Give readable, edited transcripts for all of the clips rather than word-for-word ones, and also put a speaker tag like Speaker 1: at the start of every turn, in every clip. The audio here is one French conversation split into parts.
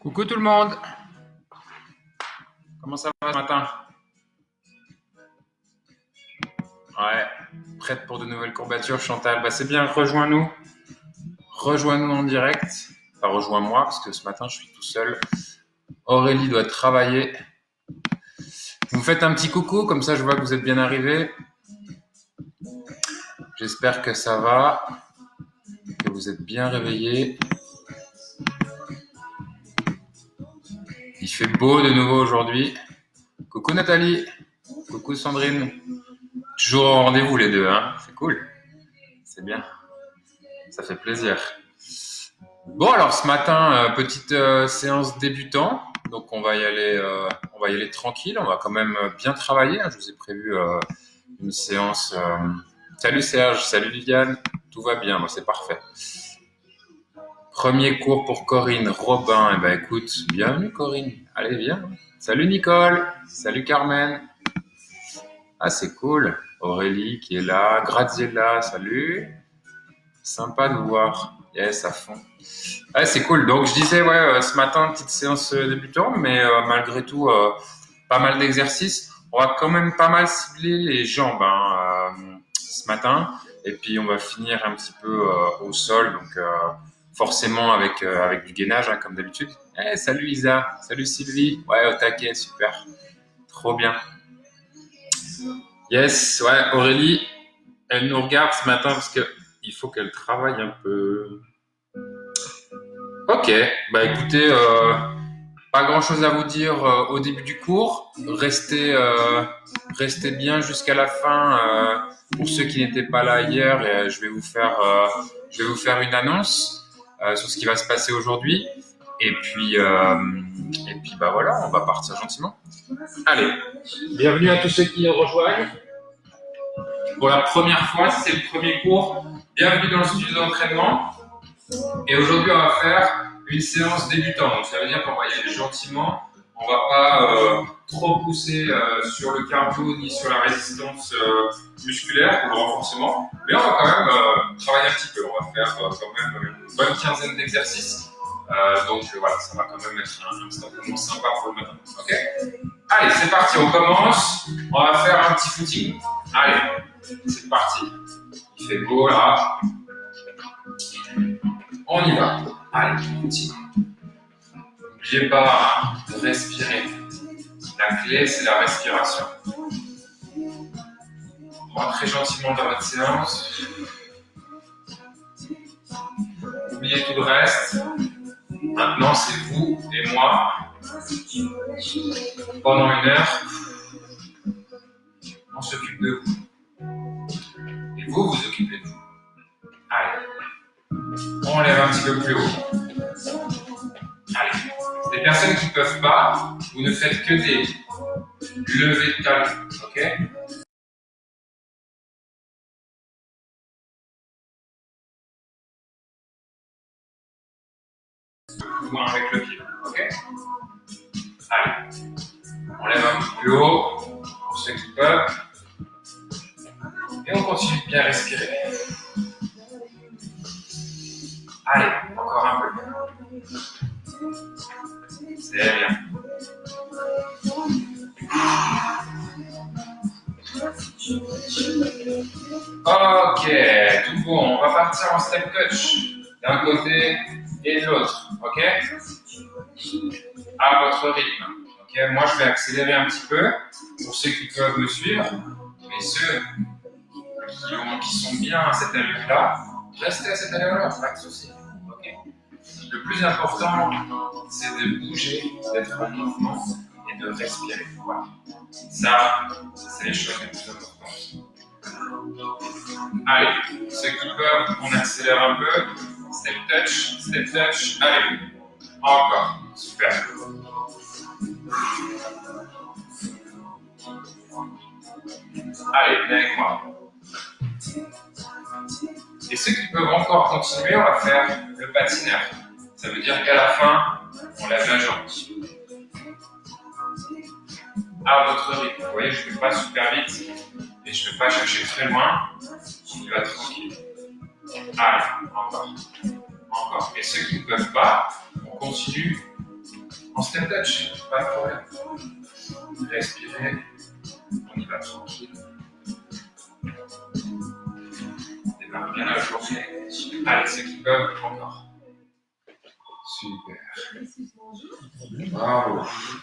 Speaker 1: Coucou tout le monde, comment ça va ce matin? Ouais, prête pour de nouvelles courbatures Chantal? Bah c'est bien, rejoins-nous en direct. Enfin rejoins-moi parce que ce matin je suis tout seul. Aurélie doit travailler. Vous me faites un petit coucou, comme ça je vois que vous êtes bien arrivés. J'espère que ça va, que vous êtes bien réveillés. Il fait beau de nouveau aujourd'hui. Coucou Nathalie, coucou Sandrine. Toujours au rendez-vous les deux, hein? C'est cool, c'est bien, ça fait plaisir. Bon alors ce matin, petite séance débutant, donc on va y aller tranquille, on va quand même bien travailler, hein. Je vous ai prévu une séance. Salut Serge, salut Viviane, tout va bien, moi c'est parfait. Premier cours pour Corinne, Robin, et ben écoute, bienvenue Corinne, allez viens. Salut Nicole, salut Carmen. Ah c'est cool, Aurélie qui est là, Graziella, salut, sympa de vous voir, yes à fond. Ouais, c'est cool. Donc, je disais, ouais, ce matin, petite séance débutant, mais malgré tout, pas mal d'exercices. On va quand même pas mal cibler les jambes ce matin. Et puis, on va finir un petit peu au sol. Donc, forcément, avec du gainage, hein, comme d'habitude. Hey, salut Isa. Salut Sylvie. Ouais, au taquet, super. Trop bien. Yes, ouais, Aurélie, elle nous regarde ce matin parce que il faut qu'elle travaille un peu. Ok, bah écoutez, pas grand-chose à vous dire au début du cours. Restez bien jusqu'à la fin. Pour ceux qui n'étaient pas là hier, je vais vous faire une annonce sur ce qui va se passer aujourd'hui. Et puis bah voilà, on va partir gentiment. Allez, bienvenue à tous ceux qui nous rejoignent. Pour la première fois, si c'est le premier cours, bienvenue dans le studio d'entraînement. Et aujourd'hui, on va faire une séance débutant. Donc, ça veut dire qu'on va y aller gentiment. On va pas trop pousser sur le cardio ni sur la résistance musculaire ou le renforcement. Mais on va quand même travailler un petit peu. On va faire quand même une bonne quinzaine d'exercices. Donc voilà, ça va quand même être un entraînement sympa pour le matin. Ok ? Allez, c'est parti, on commence. On va faire un petit footing. Allez, c'est parti. Il fait beau là. On y va. Allez, footing. N'oubliez pas de respirer. La clé, c'est la respiration. Rentrez gentiment dans votre séance. Oubliez tout le reste. Maintenant, c'est vous et moi. Pendant 1 heure, on s'occupe de vous. Et vous, vous occupez de vous. Allez. On lève un petit peu plus haut. Allez. Les personnes qui ne peuvent pas, vous ne faites que des levées de talons. Ok ? Ou avec le pied. Ok ? Allez. On lève un peu plus haut pour ceux qui peuvent. Et on continue de bien respirer. Allez, encore un peu. C'est bien. Ok, tout bon. On va partir en step touch d'un côté et de l'autre. Ok ? À votre rythme. Ok ? Moi, je vais accélérer un petit peu pour ceux qui peuvent me suivre. Mais ceux qui sont bien à cette allure-là, restez à cette allure-là, pas de souci. Okay. Le plus important, c'est de bouger, d'être en mouvement et de respirer. Voilà. Ça, c'est les choses les plus importantes. Allez, ceux qui peuvent, on accélère un peu. Step touch, allez. Encore, super. Allez, viens avec moi. Et ceux qui peuvent encore continuer, on va faire le patineur. Ça veut dire qu'à la fin, on lève la jambe. À votre rythme. Vous voyez, je ne vais pas super vite et je ne vais pas chercher très loin. Il va tranquille. Allez, encore. Et ceux qui ne peuvent pas, on continue En step touch, pas de problème. Respirez. On y va tranquille. Démarre bien la journée. Allez, ceux qui peuvent, encore. Super. Bravo.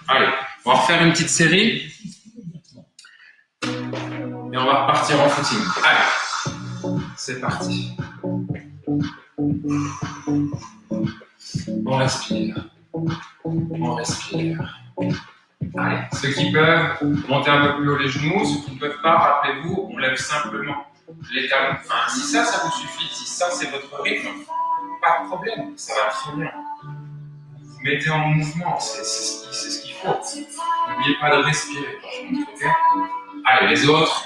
Speaker 1: Allez, on va refaire une petite série. Et on va repartir en footing. Allez, c'est parti. On respire. On respire. Allez, ceux qui peuvent, montez un peu plus haut les genoux. Ceux qui ne peuvent pas, rappelez-vous, on lève simplement les talons. Enfin, si ça vous suffit, si ça c'est votre rythme, pas de problème, ça va très bien. Vous mettez en mouvement, c'est ce qu'il faut. N'oubliez pas de respirer, par contre, ok? Allez, les autres,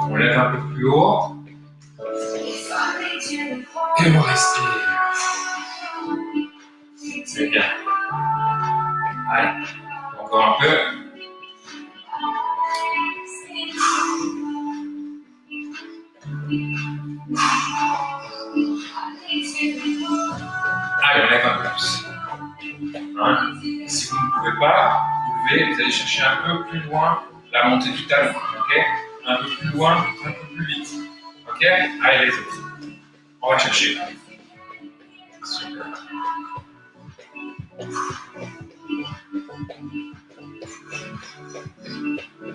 Speaker 1: on lève un peu plus haut. Et on respire. C'est bien. Allez, encore un peu. Allez, on lève un peu plus. Hein? Si vous ne pouvez pas, vous allez chercher un peu plus loin la montée du talon. Ok? Un peu plus loin, un peu plus vite. Ok? Allez, les autres. On va chercher. Super.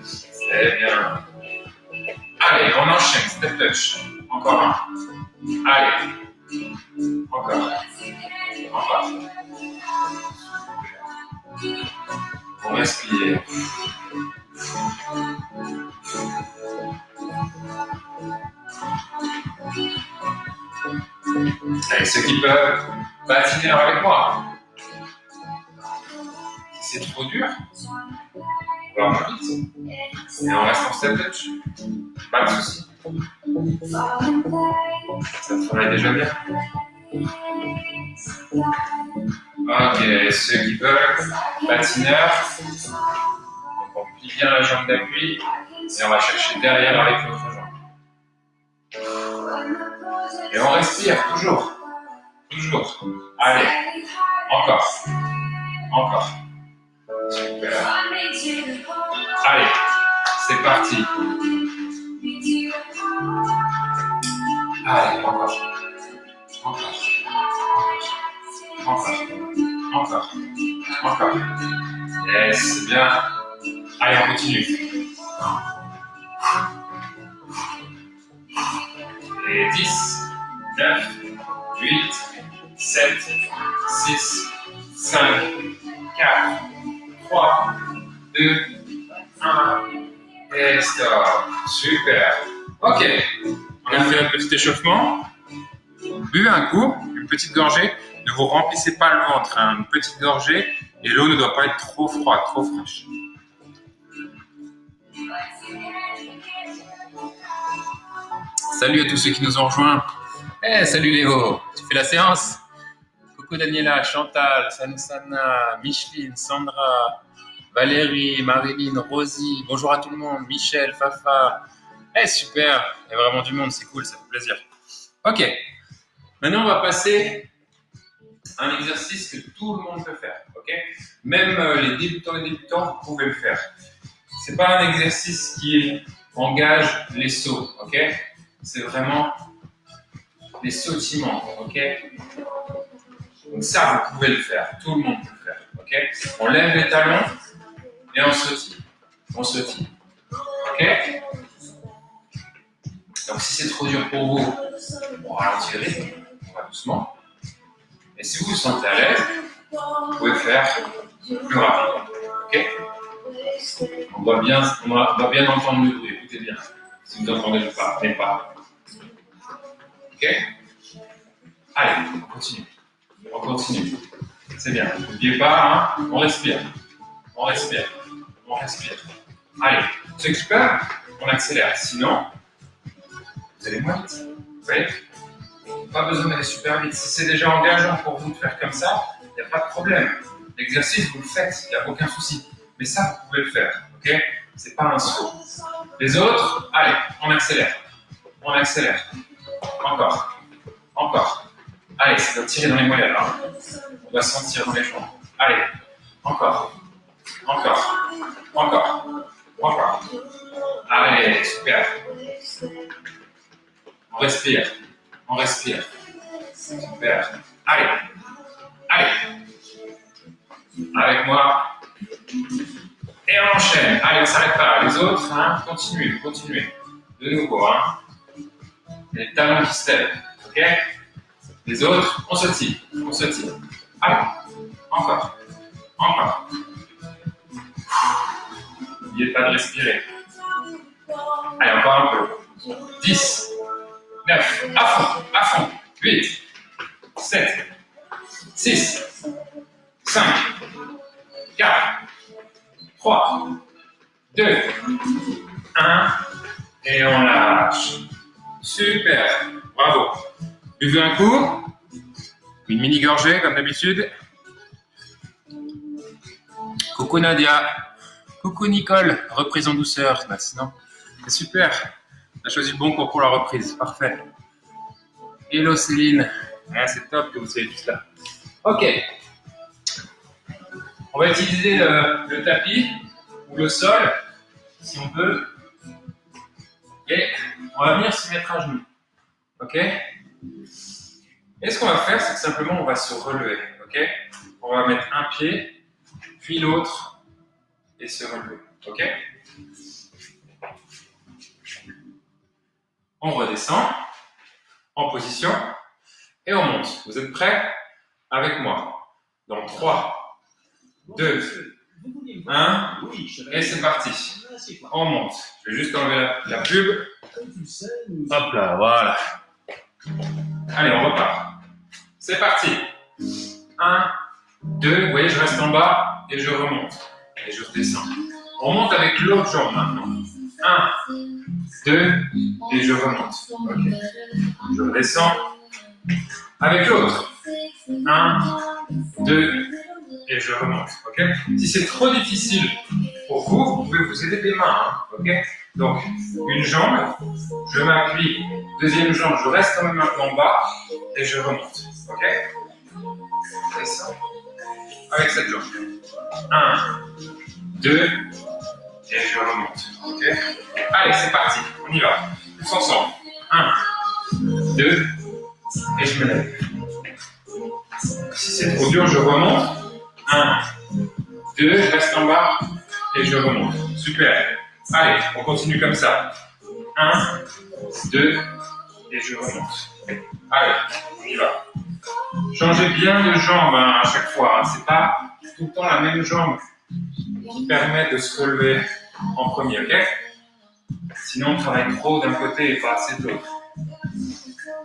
Speaker 1: C'est bien. Allez, on enchaîne. Step touch. Encore un. Allez. Encore. Encore. On respire. Allez, ceux qui peuvent patiner avec moi. Si c'est trop dur, on va moins vite. Et on reste en step touch. Pas de souci. Ça travaille déjà bien. Ok, ceux qui peuvent, patineurs. Donc on plie bien la jambe d'appui et on va chercher derrière avec l'autre jambe. Et on respire, toujours. Toujours. Allez, encore. Encore. Super. Allez, c'est parti. Allez, encore. Encore. Encore. Encore. Encore. Yes, c'est bien. Allez, on continue. Et 10, 9, 8, 7, 6, 5, 4, 3, 2, 1. Et stop. Super. Ok. On a fait un petit échauffement. Buvez un coup, une petite gorgée. Ne vous remplissez pas le ventre, hein. Une petite gorgée. Et l'eau ne doit pas être trop froide, trop fraîche. Salut à tous ceux qui nous ont rejoints. Hey, salut Léo, tu fais la séance? Coucou Daniela, Chantal, Sansana, Micheline, Sandra, Valérie, Marilyn, Rosie. Bonjour à tout le monde. Michel, Fafa. Hey, super, il y a vraiment du monde, c'est cool, ça fait plaisir. Ok, maintenant on va passer à un exercice que tout le monde peut faire. Ok, même les débutants, vous pouvez le faire. C'est pas un exercice qui engage les sauts. Ok, c'est vraiment les sautillements. Ok, donc ça vous pouvez le faire, tout le monde peut le faire. Ok, on lève les talons et on sautille. On sautille. Ok. Donc si c'est trop dur pour vous, on ralentit le rythme, on va doucement. Et si vous vous sentez à l'aise, vous pouvez faire plus rapidement. Ok. On doit bien entendre le bruit, écoutez bien. Si vous n'entendez pas, mais pas. Ok. Allez, on continue. On continue. C'est bien. N'oubliez pas, hein, on respire. On respire. On respire. Allez, ceux qui peuvent, on accélère. Sinon, vous allez moins vite. Vous voyez? Pas besoin d'aller super vite. Si c'est déjà engageant pour vous de faire comme ça, il n'y a pas de problème. L'exercice, vous le faites, il n'y a aucun souci. Mais ça, vous pouvez le faire. Ok? C'est pas un saut. Les autres, allez, on accélère. On accélère. Encore. Encore. Allez, ça doit tirer dans les mollets là. On doit sentir dans les jambes. Allez. Encore. Encore. Encore. Encore. Allez, super. On respire. On respire. Super. Allez. Allez. Avec moi. Et on enchaîne. Allez, on ne s'arrête pas. Les autres, hein, continuez, continuez. De nouveau, hein. Les talons qui se lèvent. Ok? Les autres, on se tire. On se tire. Allez. Encore. Encore. N'oubliez pas de respirer. Allez, encore un peu. 10, 9, à fond. 8, 7, 6, 5, 4, 3, 2, 1. Et on lâche. Super. Bravo. Buvez un coup. Une mini gorgée, comme d'habitude. Coucou Nadia. Coucou Nicole. Reprise en douceur. Bah, sinon, c'est super. On a choisi le bon cours pour la reprise. Parfait. Hello Céline. Ah, c'est top que vous soyez tous là. Ok. On va utiliser le tapis ou le sol, si on peut. Et on va venir se mettre à genoux. Ok? Et ce qu'on va faire, c'est que simplement on va se relever. Ok? On va mettre un pied, puis l'autre, et se relever. Ok? On redescend en position et on monte. Vous êtes prêts? Avec moi. Donc 3, 2, 1, et c'est parti. On monte. Je vais juste enlever la pub. Hop là, voilà. Allez, on repart. C'est parti. 1, 2, vous voyez, je reste en bas et je remonte. Et je redescends. On monte avec l'autre jambe maintenant. 1, 2, et je remonte. Ok. Je redescends avec l'autre. 1, 2, et je remonte. Ok. Si c'est trop difficile pour vous, vous pouvez vous aider des mains. Hein, ok. Donc, une jambe, je m'appuie. Deuxième jambe, je reste quand même un peu en bas et je remonte. Ok. Je descends avec cette jambe. 1, 2, et je remonte. Ok. Allez, c'est parti. On y va. Tous ensemble. 1, 2, et je me lève. Si c'est trop dur, je remonte. 1, 2, je reste en bas et je remonte. Super. Allez, on continue comme ça. 1, 2, et je remonte. Allez, on y va. Changez bien de jambe hein, à chaque fois. Hein. C'est pas tout le temps la même jambe qui permet de se relever en premier, ok? Sinon, on travaille trop d'un côté et pas assez de l'autre.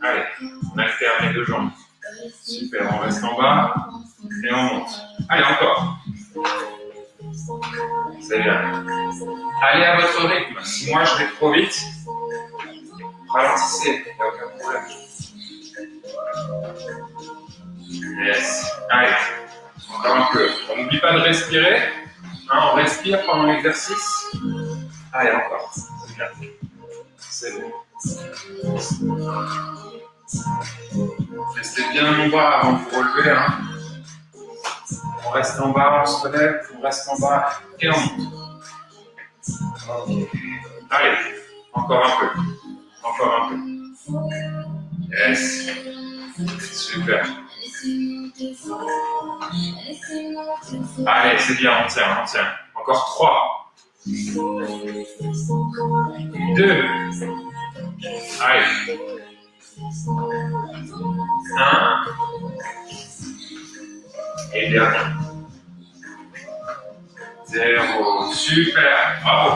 Speaker 1: Allez, on alterne les deux jambes. Super, on reste en bas et on monte. Allez, encore. C'est bien. Allez à votre rythme. Si moi je vais trop vite, ralentissez, il n'y a aucun problème. Yes. Allez, encore un peu. On n'oublie pas de respirer. Hein, on respire pendant l'exercice. Allez, encore. C'est bien. C'est bon. Restez bien en bas avant de vous relever. Hein. On reste en bas, on se relève, on reste en bas et on monte. Okay. Allez, encore un peu. Encore un peu. Yes. Super. Allez, c'est bien, on tient, on tient. Encore 3. 2. Allez. 1. Et dernier. 0. Super. Bravo.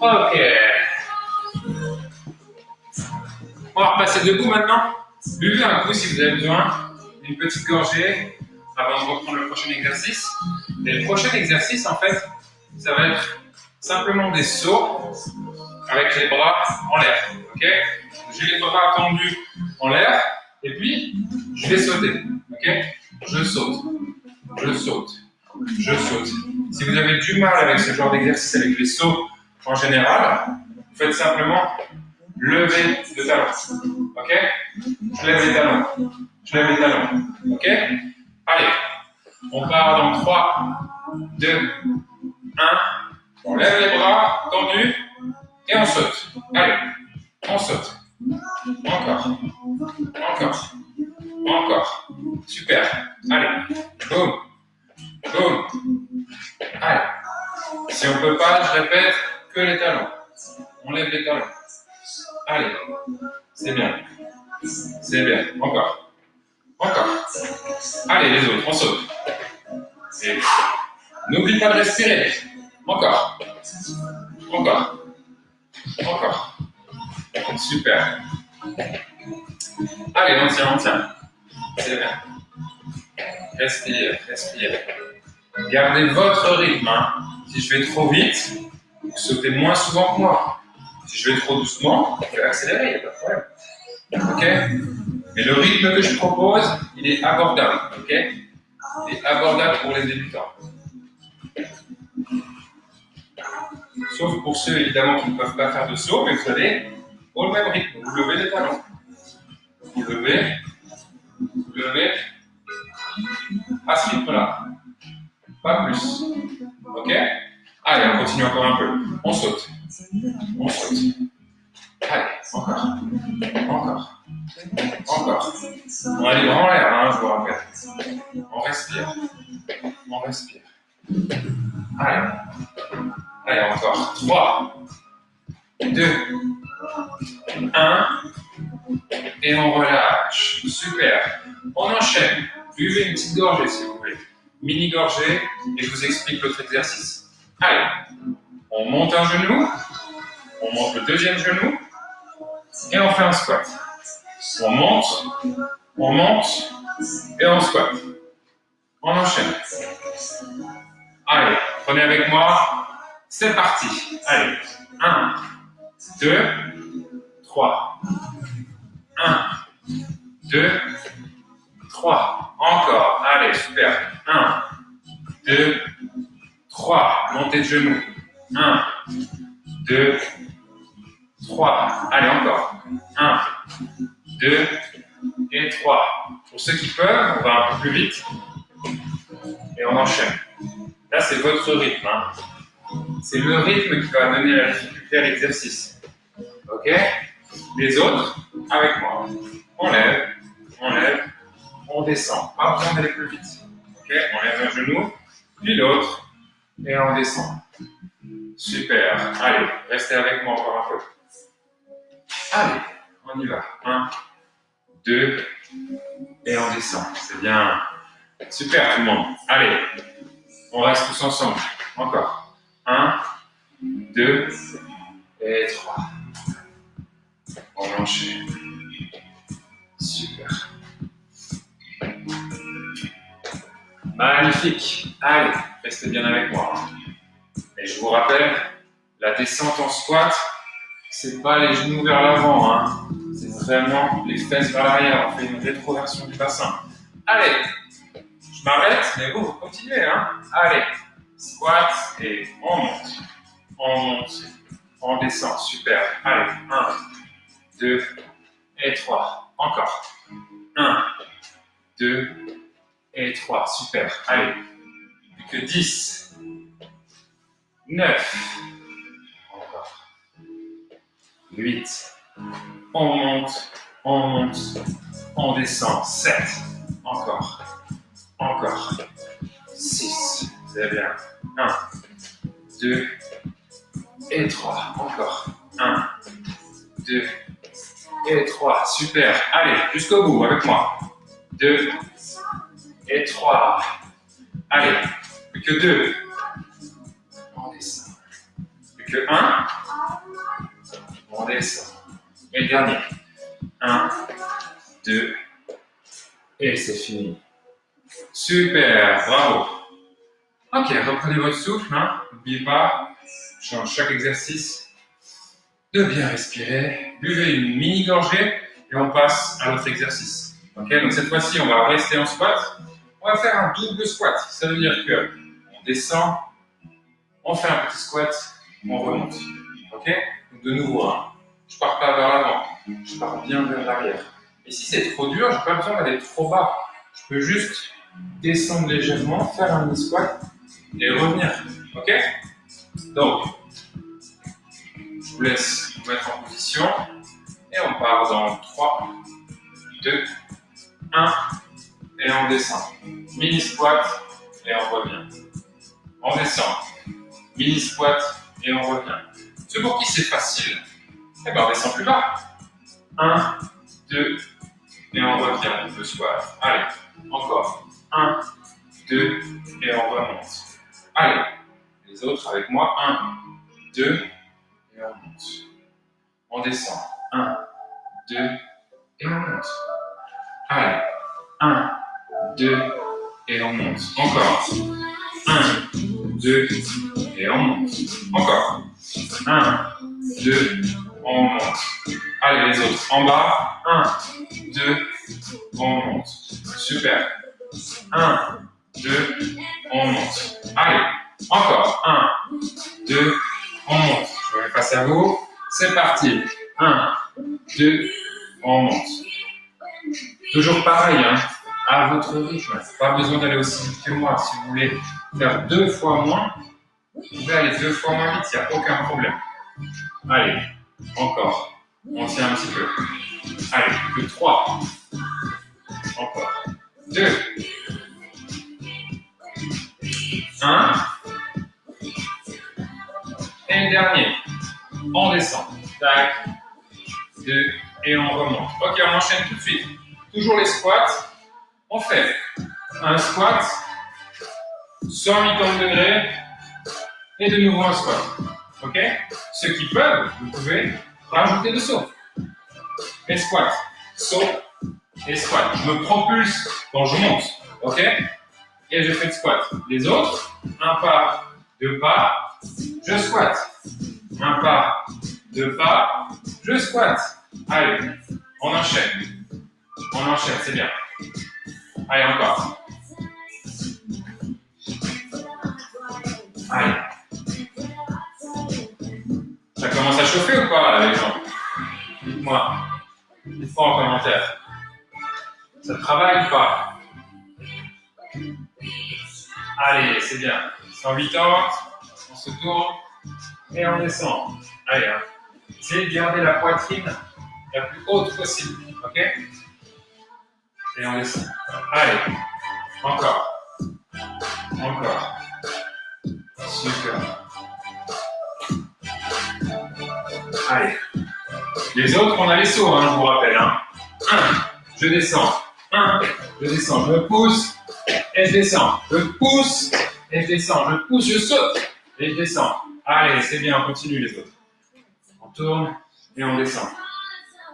Speaker 1: Ok. On va repasser debout maintenant. Buvez un coup si vous avez besoin. Une petite gorgée avant de reprendre le prochain exercice. Et le prochain exercice, en fait, ça va être simplement des sauts avec les bras en l'air. Ok? J'ai les bras tendus en l'air et puis je vais sauter. Ok? Je saute. Je saute. Je saute. Si vous avez du mal avec ce genre d'exercice, avec les sauts en général, vous faites simplement lever le talon. Ok? Je lève les talons. Je lève les talons. Ok? Allez. On part dans 3, 2, 1. On lève les bras tendus et on saute. Allez, on saute. Encore. Encore. Encore. Super. Allez. Boum. Boum. Allez. Si on ne peut pas, je répète, que les talons. On lève les talons. Allez. C'est bien. C'est bien. Encore. Encore. Allez, les autres, on saute. Et n'oublie pas de respirer. Encore. Encore. Encore. Super. Allez, on tient. C'est bien. Respire, respire. Gardez votre rythme. Hein. Si je vais trop vite, vous sautez moins souvent que moi. Si je vais trop doucement, je vais accélérer, il n'y a pas de problème. Ok? Mais le rythme que je propose, il est abordable. Ok? Il est abordable pour les débutants. Sauf pour ceux, évidemment, qui ne peuvent pas faire de saut, mais vous allez au même rythme. Vous levez les talons. Vous levez à ce rythme-là. Pas plus. Ok? Allez, on continue encore un peu. On saute. On saute. Allez, encore. Encore. Encore. On a les bras en l'air, hein, je vous rappelle. On respire. On respire. Allez. Allez, encore. 3, 2, 1. Et on relâche. Super. On enchaîne. Buvez une petite gorgée si vous voulez. Mini gorgée et je vous explique l'autre exercice. Allez. On monte un genou. On monte le deuxième genou. Et on fait un squat. On monte et on squat. On enchaîne. Allez, prenez avec moi. C'est parti. Allez. 1, 2, 3. 1, 2, 3. Encore. Allez, super. 1, 2, 3. Montez de genoux. 1, 2, 3. Allez, encore. 1, 2 et 3. Pour ceux qui peuvent, on va un peu plus vite. Et on enchaîne. Là, c'est votre rythme. Hein. C'est le rythme qui va donner la difficulté à l'exercice. Ok? Les autres, avec moi. On lève, on descend. Pas besoin d'aller plus vite. Ok? On lève un genou, puis l'autre, et on descend. Super. Allez, restez avec moi encore un peu. Allez, on y va. 1, 2, et on descend. C'est bien. Super tout le monde. Allez, on reste tous ensemble. Encore. 1, 2 et 3. On enchaîne. Super. Magnifique. Allez, restez bien avec moi. Et je vous rappelle, la descente en squat, c'est pas les genoux vers l'avant, hein. C'est vraiment les fesses vers l'arrière. On fait une rétroversion du bassin. Allez, je m'arrête, mais vous continuez, hein. Allez, squat et on monte, on descend. Super. Allez, 1, 2 et 3. Encore. 1, 2 et 3. Super. Allez, plus que 10, 9. Encore. 8. On monte, on descend. 7. Encore. 6. C'est bien. 1, 2 et 3. Encore. 1, 2 et 3. Super. Allez, jusqu'au bout avec moi. 2 et 3. Allez, plus que 2. On descend. Plus que 1. On descend. Et le dernier. 1, 2, et c'est fini. Super, bravo. Ok, reprenez votre souffle. Hein. N'oubliez pas, dans chaque exercice, de bien respirer. Buvez une mini gorgée et on passe à l'autre exercice. Ok, donc cette fois-ci, on va rester en squat. On va faire un double squat. Ça veut dire que on descend, on fait un petit squat, on remonte. Ok, donc de nouveau, hein. Je ne pars pas vers l'avant, je pars bien vers l'arrière. Et si c'est trop dur, je n'ai pas besoin d'aller trop bas. Je peux juste descendre légèrement, faire un mini squat et revenir. Ok? Donc, je vous laisse vous mettre en position et on part dans 3, 2, 1 et on descend. Mini squat et on revient. On descend. Mini squat et on revient. Ceux pour qui c'est facile, eh ben on descend plus bas. 1, 2 et on revient. Le squat. Allez, encore. 1, 2 et on remonte. Allez, les autres avec moi. 1, 2 et on monte. On descend. 1, 2 et on monte. Allez, 1, 2 et on monte. Encore. 1, 2 et on monte. Encore. 1, 2, on monte. Allez les autres. En bas. 1, 2, on monte. Super. 1, 2, on monte. Allez. Encore. 1, 2, on monte. Je vais passer à vous. C'est parti. 1, 2, on monte. Toujours pareil, hein, à votre rythme. Pas besoin d'aller aussi vite que moi. Si vous voulez faire 2 fois moins, vous pouvez aller 2 fois moins vite, il n'y a aucun problème. Allez, encore. On tient un petit peu. Allez, plus 3. Encore. 2. 1. Et le dernier. On descend. Tac. 2. Et on remonte. Ok, on enchaîne tout de suite. Toujours les squats. On fait un squat, 180 degrés, et de nouveau un squat. Ok? Ceux qui peuvent, vous pouvez rajouter le saut. Et squat, saut et squat. Je me propulse quand je monte. Ok? Et je fais le squat. Les autres, un pas, 2 pas, je squatte. Un pas, 2 pas, je squatte. Allez, on enchaîne. On enchaîne, c'est bien. Allez, encore. Allez. Ça commence à chauffer ou pas, là, les gens? Dites-moi. Dites-moi en commentaire. Ça travaille ou pas? Allez, c'est bien. 180, on se tourne et on descend. Allez, hein. Essayez de garder la poitrine la plus haute possible. Ok? Et on descend. Allez, encore. Encore. Super. Allez. Les autres, on a les sauts, hein, je vous rappelle. Hein. 1, je descends. 1, je descends. Je me pousse et je descends. Je pousse et je descends. Je pousse, je saute et je descends. Allez, c'est bien, on continue les autres. On tourne et on descend.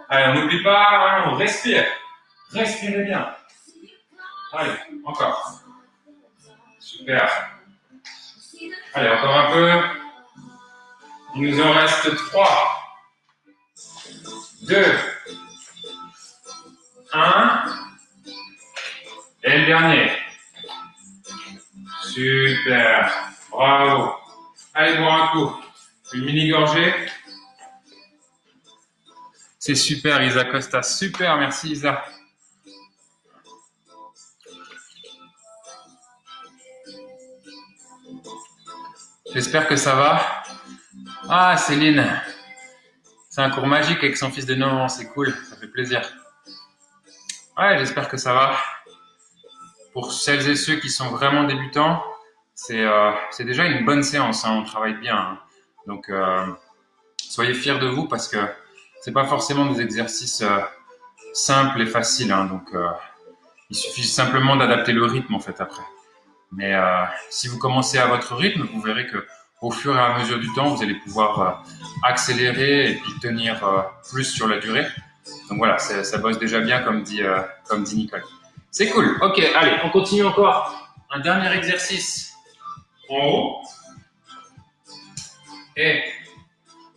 Speaker 1: Allez, on n'oublie pas, hein, on respire. Respirez bien. Allez, encore. Super. Allez, encore un peu. Il nous en reste 3. 2. 1. Et le dernier. Super. Bravo. Allez, boire un coup. Une mini-gorgée. C'est super, Isa Costa. Super, merci Isa. J'espère que ça va. Ah, Céline. C'est un cours magique avec son fils de 9 ans. C'est cool, ça fait plaisir. Ouais, j'espère que ça va. Pour celles et ceux qui sont vraiment débutants, c'est déjà une bonne séance. Hein, on travaille bien. Hein. Donc, soyez fiers de vous parce que c'est pas forcément des exercices simples et faciles. Hein, donc, il suffit simplement d'adapter le rythme en fait après. Mais si vous commencez à votre rythme, vous verrez que au fur et à mesure du temps, vous allez pouvoir accélérer et puis tenir plus sur la durée. Donc voilà, ça bosse déjà bien comme dit Nicole. C'est cool. Ok, allez, on continue encore. Un dernier exercice en haut. Et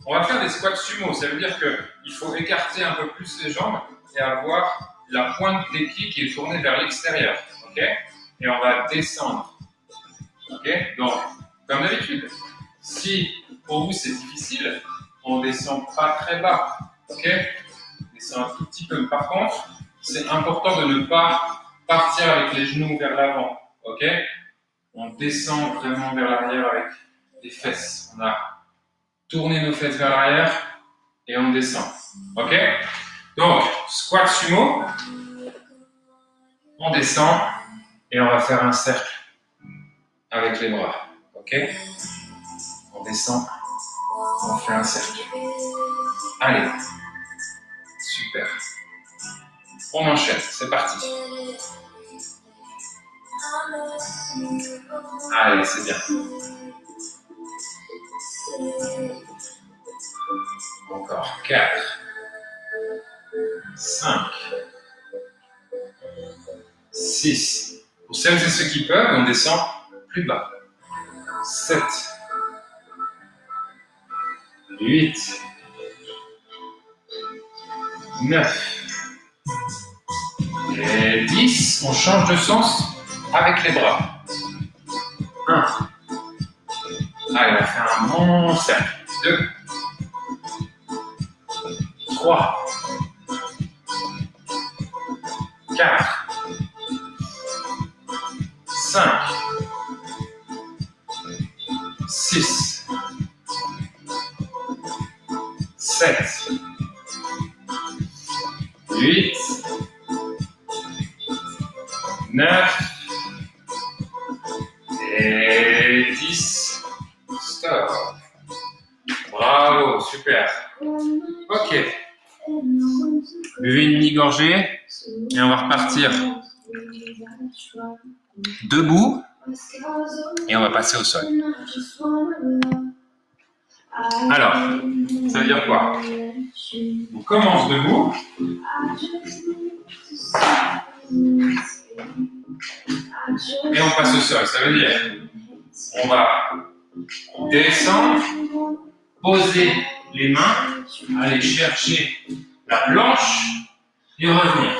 Speaker 1: on va faire des squats sumo. Ça veut dire qu'il faut écarter un peu plus les jambes et avoir la pointe des pieds qui est tournée vers l'extérieur. Ok? Et on va descendre. Ok? Donc, comme d'habitude, si pour vous c'est difficile, on descend pas très bas. Ok? On descend un tout petit peu. Par contre, c'est important de ne pas partir avec les genoux vers l'avant. Ok? On descend vraiment vers l'arrière avec les fesses. On a tourné nos fesses vers l'arrière et on descend. Ok? Donc, squat sumo. On descend et on va faire un cercle avec les bras. Ok? On descend, on fait un cercle. Allez. Super. On enchaîne, c'est parti. Allez, c'est bien. Encore 4, 5, 6. Pour celles et ceux qui peuvent, on descend plus bas. 7, 8, 9 et 10. On change de sens avec les bras. 1. Allez, on fait un bon cercle. 2, 3, 4, 5, 6, 7, 8, 9 et 10. Stop. Bravo, super. Ok. Buvez une mini-gorgée et on va repartir debout et on va passer au sol. Alors, ça veut dire quoi? On commence debout. Et on passe au sol. Ça veut dire on va descendre, poser les mains, aller chercher la planche et revenir.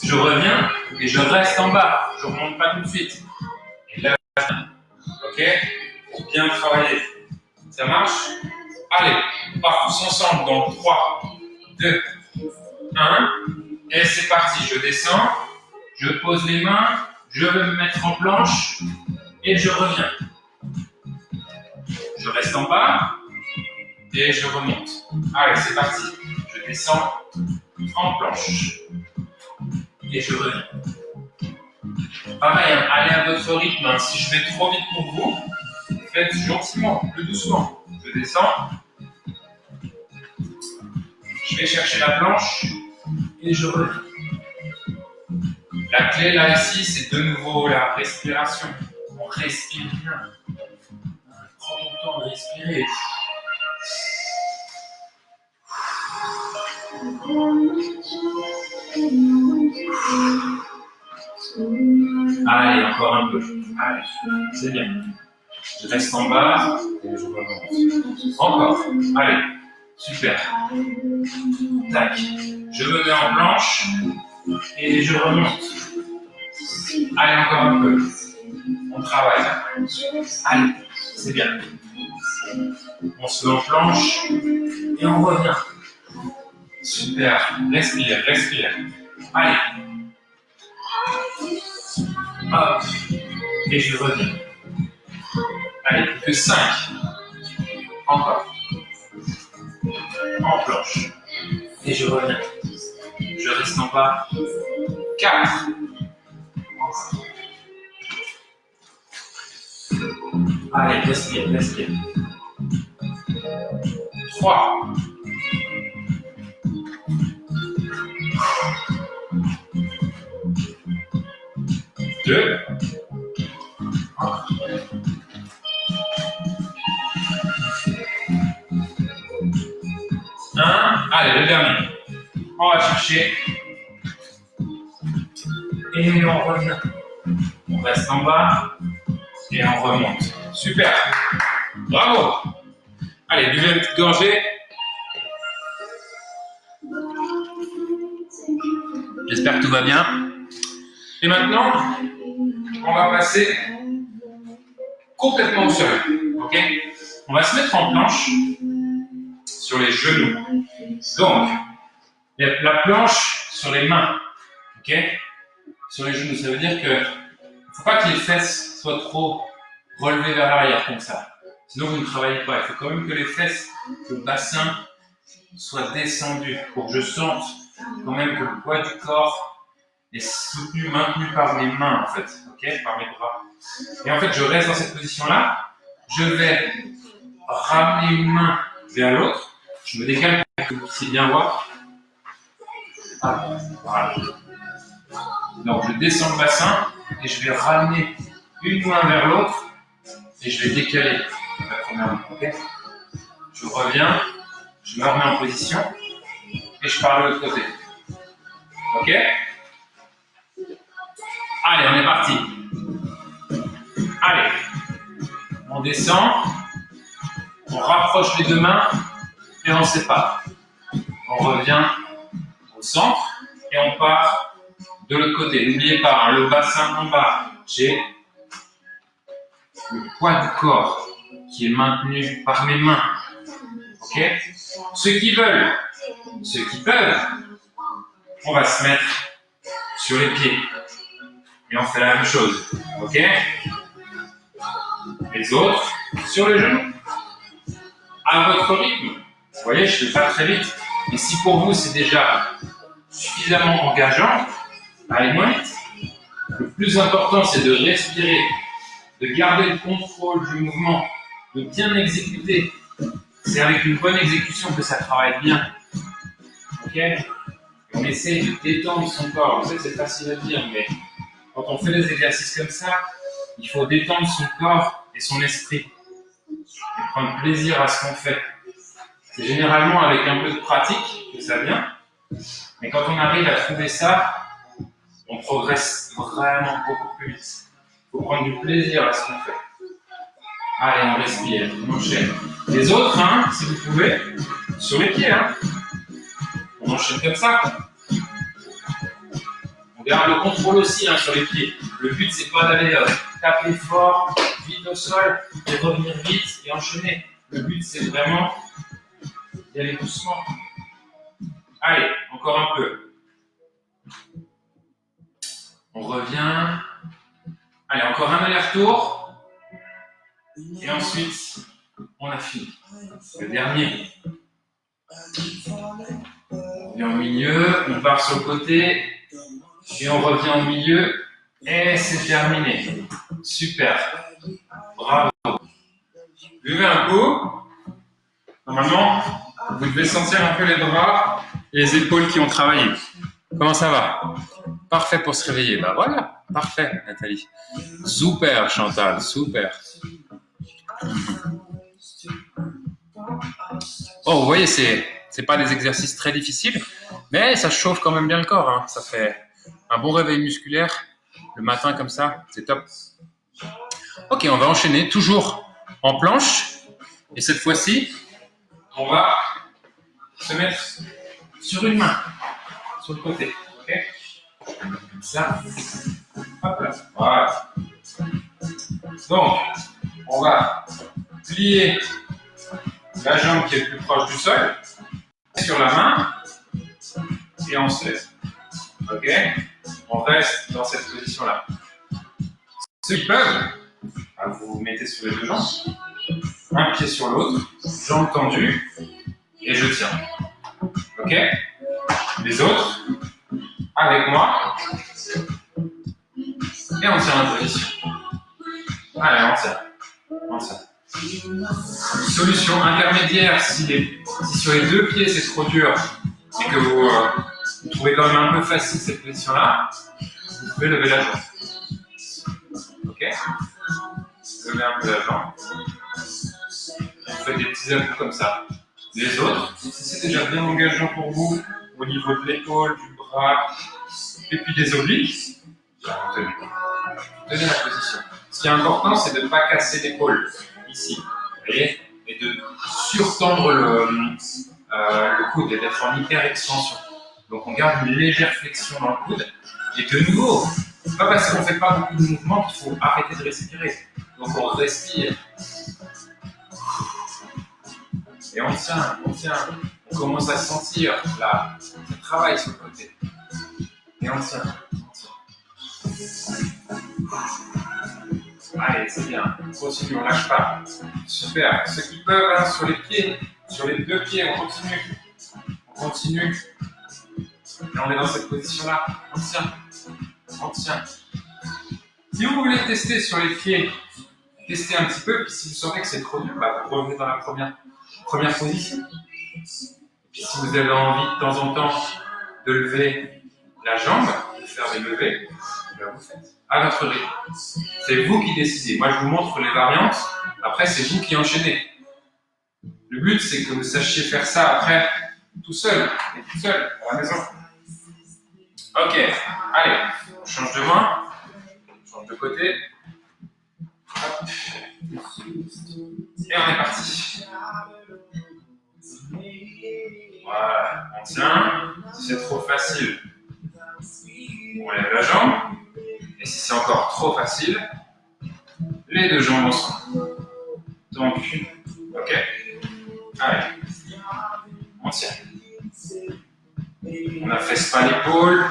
Speaker 1: Je reviens et je reste en bas. Je ne remonte pas tout de suite. Et là, ok? Pour bien travailler. Ça marche? Allez, on part tous ensemble dans 3, 2, 1. Et c'est parti. Je descends, je pose les mains, je vais me mettre en planche et je reviens. Je reste en bas et je remonte. Allez, c'est parti. Je descends en planche et je reviens. Pareil, hein, allez à votre rythme. Hein. Si je vais trop vite pour vous, faites gentiment, plus doucement. Je descends. Je vais chercher la planche et je reviens. La clé là ici, c'est de nouveau la respiration. On respire bien. Prends ton temps de respirer. Allez, encore un peu. Allez, c'est bien. Je reste en bas et je remonte. Encore. Allez, super. Tac. Je me mets en planche et je remonte. Allez, encore un peu. On travaille. Allez, c'est bien. On se met en planche et on revient. Super. Respire, respire. Allez. Hop. Et je reviens. Allez, plus que 5. Encore. En planche. Et je reviens. Je reste en bas. 4. Encore. Allez, respire, respire. 3. 2. 1. Allez, le dernier. On va chercher. Et on revient. On reste en bas. Et on remonte. Super. Bravo. Allez, buvez une petite gorgée. J'espère que tout va bien. Et maintenant, on va passer complètement au sol. Ok? On va se mettre en planche sur les genoux. Donc, la planche sur les mains. Ok? sur les genoux. Ça veut dire que faut pas que les fesses soient trop relevées vers l'arrière comme ça. Sinon, vous ne travaillez pas. Il faut quand même que les fesses, le bassin soit descendu pour que je sente quand même que le poids du corps est soutenu, maintenu par mes mains en fait, ok, par mes bras. Et en fait, je reste dans cette position-là. Je vais ramener une main vers l'autre. Je me décale pour que vous puissiez bien voir. Voilà. Donc, je descends le bassin et je vais ramener une main vers l'autre et je vais décaler la première main. Okay, je reviens, je me remets en position et je pars de l'autre côté. Ok? Allez, on est parti. Allez, on descend, on rapproche les deux mains et on sépare. On revient au centre et on part de l'autre côté. N'oubliez pas, hein, le bassin en bas, j'ai le poids du corps qui est maintenu par mes mains. Ok? Ceux qui veulent, ceux qui peuvent, on va se mettre sur les pieds. Et on fait la même chose. Ok? Les autres, sur les genoux. À votre rythme. Vous voyez, je ne fais pas très vite. Et si pour vous, c'est déjà suffisamment engageant, allez moins vite. Le plus important, c'est de respirer, de garder le contrôle du mouvement, de bien exécuter. C'est avec une bonne exécution que ça travaille bien. Ok? On essaie de détendre son corps. Vous savez, c'est facile à dire, mais quand on fait des exercices comme ça, il faut détendre son corps et son esprit. Et prendre plaisir à ce qu'on fait. C'est généralement avec un peu de pratique que ça vient. Mais quand on arrive à trouver ça, on progresse vraiment beaucoup plus vite. Il faut prendre du plaisir à ce qu'on fait. Allez, on respire, on enchaîne. Les autres, hein, si vous pouvez, sur les pieds. Hein. On enchaîne comme ça. On garde le contrôle aussi hein, sur les pieds. Le but, c'est pas d'aller taper fort, vite au sol, et revenir vite et enchaîner. Le but, c'est vraiment d'y aller doucement. Allez, encore un peu. On revient. Allez, encore un aller-retour. Et ensuite, on a fini. Le dernier. On revient au milieu, on part sur le côté, et on revient au milieu, et c'est terminé. Super. Bravo. Buvez un coup. Normalement, vous devez sentir un peu les bras et les épaules qui ont travaillé. Comment ça va? Parfait pour se réveiller. Bah voilà, parfait, Nathalie. Super, Chantal, super. Oh, vous voyez, c'est pas des exercices très difficiles, mais ça chauffe quand même bien le corps. Hein. Ça fait un bon réveil musculaire le matin comme ça, c'est top. Ok, on va enchaîner toujours en planche. Et cette fois-ci, on va se mettre sur une main, sur le côté. Ok? Comme ça. Hop là. Voilà. Donc, on va plier la jambe qui est le plus proche du sol sur la main et on se lève. Ok? On reste dans cette position-là. Ceux qui peuvent, vous vous mettez sur les deux jambes, un pied sur l'autre, jambes tendues et je tiens. Ok? Les autres, avec moi et on tient en position. Allez, on tient. On tient. Solution intermédiaire, si sur les deux pieds c'est trop dur et que vous trouvez quand même un peu facile cette position-là, vous pouvez lever la jambe. Ok? Levez un peu la jambe. Vous faites des petits à-coups comme ça. Les autres, si c'est déjà bien engageant pour vous au niveau de l'épaule, du bras et puis des obliques, vous tenez la position. Ce qui est important, c'est de ne pas casser l'épaule ici. Vous voyez? Et de surtendre le coude et d'être en hyper extension. Donc on garde une légère flexion dans le coude. Et de nouveau, c'est pas parce qu'on ne fait pas beaucoup de mouvements qu'il faut arrêter de respirer. Donc on respire. Et on tient. On commence à sentir là, ça travaille sur le côté. Et on tient. Allez, c'est bien. Continue, on lâche pas. Super. Ceux qui peuvent, hein, sur les pieds, sur les deux pieds, on continue. On continue. Et on est dans cette position-là. On tient. On tient. Si vous voulez tester sur les pieds, testez un petit peu. Puis si vous sentez que c'est trop dur, bah, vous revenez dans la première position. Et puis si vous avez envie de temps en temps de lever la jambe, de faire des levées, ben vous faites à votre rythme. C'est vous qui décidez. Moi, je vous montre les variantes. Après, c'est vous qui enchaînez. Le but, c'est que vous sachiez faire ça après tout seul, et tout seul, à la maison. Ok, allez, on change de main, on change de côté. Hop. Et on est parti. Voilà, on tient. Si c'est trop facile, on lève la jambe. Et si c'est encore trop facile, les deux jambes ensemble. Donc, ok. Allez, on tient. On n'affaisse pas l'épaule,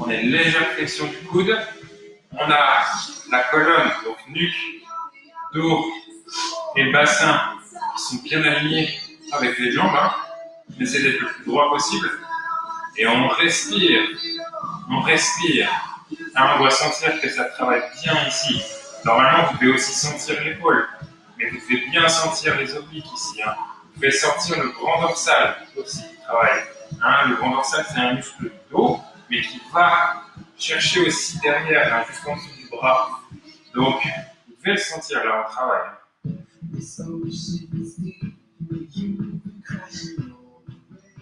Speaker 1: on a une légère flexion du coude. On a la colonne, donc nuque, dos et le bassin qui sont bien alignés avec les jambes. Hein. On essaie d'être le plus droit possible. Et on respire. On respire. Hein, on doit sentir que ça travaille bien ici. Normalement, vous pouvez aussi sentir l'épaule. Mais vous devez bien sentir les obliques ici. Hein. Vous pouvez sentir le grand dorsal aussi qui travaille. Hein, le grand dorsal, c'est un muscle du dos, mais qui va chercher aussi derrière, hein, jusqu'en dessous du bras. Donc, vous pouvez le sentir, là, on travaille.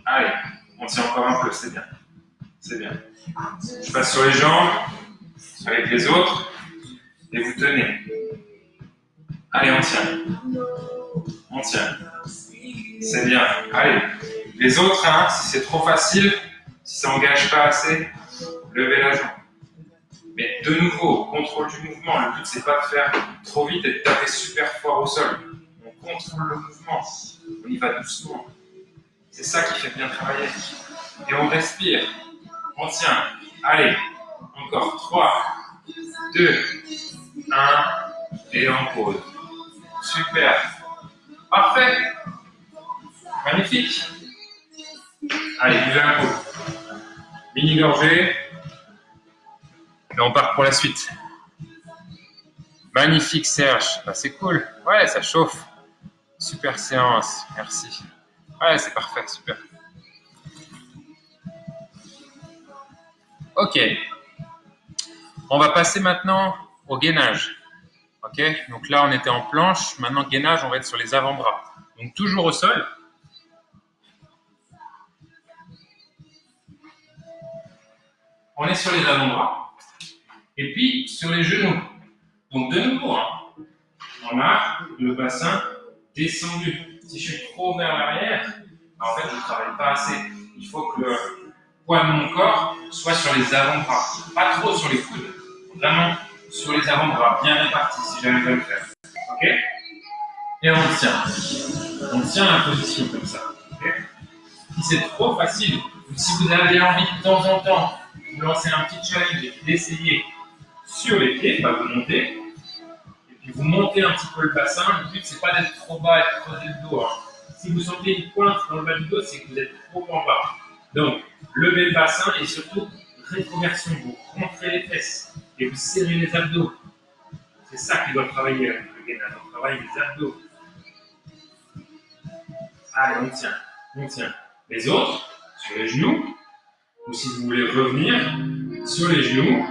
Speaker 1: Allez, on tient encore un peu, c'est bien. C'est bien. Je passe sur les jambes, avec les autres, et vous tenez. Allez, on tient. On tient. C'est bien. Allez. Les autres, hein, si c'est trop facile, si ça n'engage pas assez, levez la jambe. Mais de nouveau, contrôle du mouvement. Le but, c'est pas de faire trop vite et de taper super fort au sol. On contrôle le mouvement. On y va doucement. C'est ça qui fait bien travailler. Et on respire. On tient. Allez. Encore 3, 2, 1. Et on pose. Super. Parfait. Magnifique. Allez, buvez un coup. Mini-gorgée. Et on part pour la suite. Magnifique, Serge. Bah, c'est cool. Ouais, ça chauffe. Super séance. Merci. Ouais, c'est parfait. Super. Ok. On va passer maintenant au gainage. Ok. Donc là, on était en planche. Maintenant, gainage, on va être sur les avant-bras. Donc toujours au sol. On est sur les avant-bras et puis sur les genoux. Donc de nouveau, hein, on a le bassin descendu. Si je suis trop vers l'arrière, en fait je ne travaille pas assez. Il faut que le poids de mon corps soit sur les avant-bras, pas trop sur les coudes, vraiment sur les avant-bras, bien répartis si j'arrive à le faire. Ok? Et on tient. On tient la position comme ça. Okay? Si c'est trop facile, ou si vous avez envie de temps en temps vous lancez un petit challenge et d'essayer sur les pieds, bah vous montez, et puis vous montez un petit peu le bassin. Le but, c'est pas d'être trop bas et de creuser le dos. Hein. Si vous sentez une pointe dans le bas du dos, c'est que vous êtes trop en bas. Donc, levez le bassin et surtout, rétroversion. Vous rentrez les fesses et vous serrez les abdos. C'est ça qui doit travailler avec le gainage. On travaille les abdos. Allez, on tient. On tient. Les autres, sur les genoux. Ou si vous voulez revenir sur les genoux,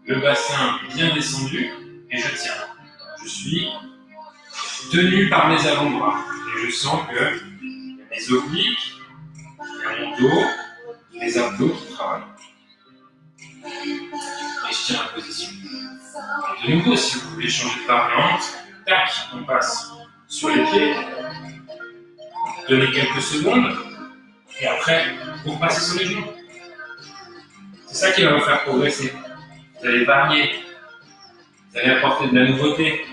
Speaker 1: le bassin bien descendu et je tiens. Je suis tenu par mes avant-bras et je sens que mes obliques, il y a mon dos, les abdos qui travaillent. Et je tiens la position. Et de nouveau, si vous voulez changer de variante, tac, on passe sur les pieds, donnez quelques secondes. Et après, vous repassez sur les genoux. C'est ça qui va vous faire progresser. Vous allez varier. Vous allez apporter de la nouveauté.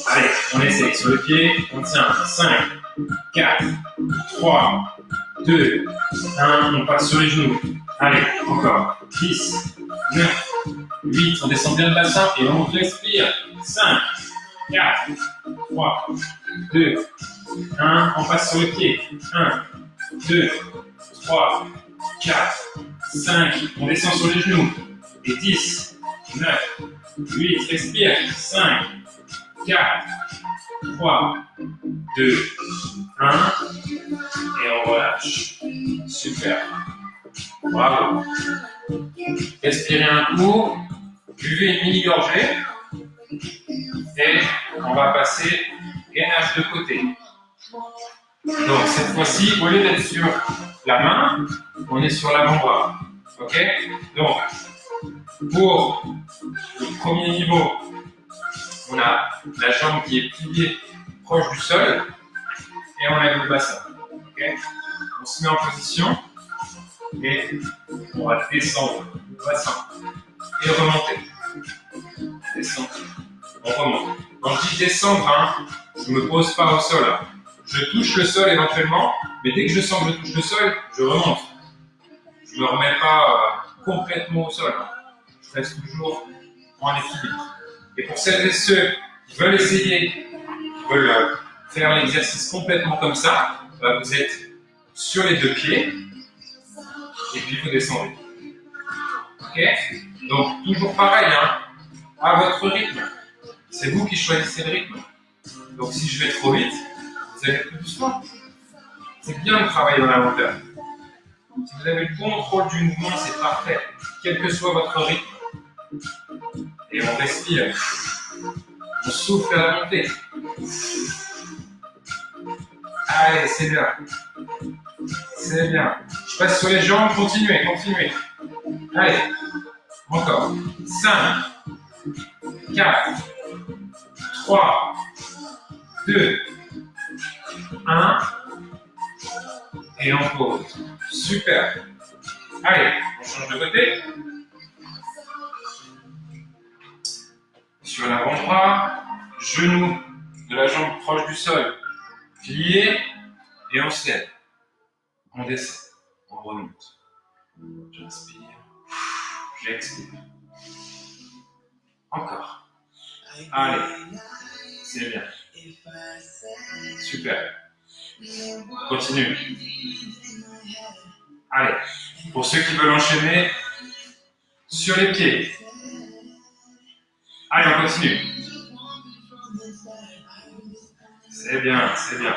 Speaker 1: Allez, on essaie. Sur le pied, on tient. 5, 4, 3, 2, 1. On passe sur les genoux. Allez, encore. 10, 9, 8. On descend bien le bassin et on respire. 5, 4, 3, 2, 1. On passe sur le pied. 1, 2, 3, 4, 5. On descend sur les genoux. Et 10, 9, 8. Respire. 5, 4, 3, 2, 1. Et on relâche. Super. Bravo. Respirez un coup. Buvez une mini-gorgée. Et on va passer gainage de côté. Donc cette fois-ci, au lieu d'être sur la main, on est sur l'avant-bras. Ok? Donc, pour le premier niveau, on a la jambe qui est pliée proche du sol et on lève le bassin. Okay, on se met en position et on va descendre le bassin et remonter. Descendre, on remonte. Quand je dis descendre, hein, je ne me pose pas au sol. Hein. Je touche le sol éventuellement, mais dès que je sens que je touche le sol, je remonte. Je ne me remets pas complètement au sol. Hein. Je reste toujours en équilibre. Et pour celles et ceux qui veulent essayer, qui veulent faire l'exercice complètement comme ça, vous êtes sur les deux pieds et puis vous descendez. Ok? Donc toujours pareil, hein, à votre rythme. C'est vous qui choisissez le rythme. Donc si je vais trop vite, vous allez plus doucement. C'est bien de travailler dans la lenteur. Si vous avez le contrôle du mouvement, c'est parfait, quel que soit votre rythme. Et on respire. On souffle à la montée. Allez, c'est bien. C'est bien. Je passe sur les jambes, continuez, continuez. Allez, encore. 5, 4, 3, 2, 1. Et on pose. Super. Allez, on change de côté. Sur l'avant-bras, genou de la jambe proche du sol, plié, et on se lève. On descend, on remonte. J'inspire, j'expire. Encore. Allez, c'est bien. Super. Continue. Allez, pour ceux qui veulent enchaîner, sur les pieds. Allez, on continue. C'est bien, c'est bien.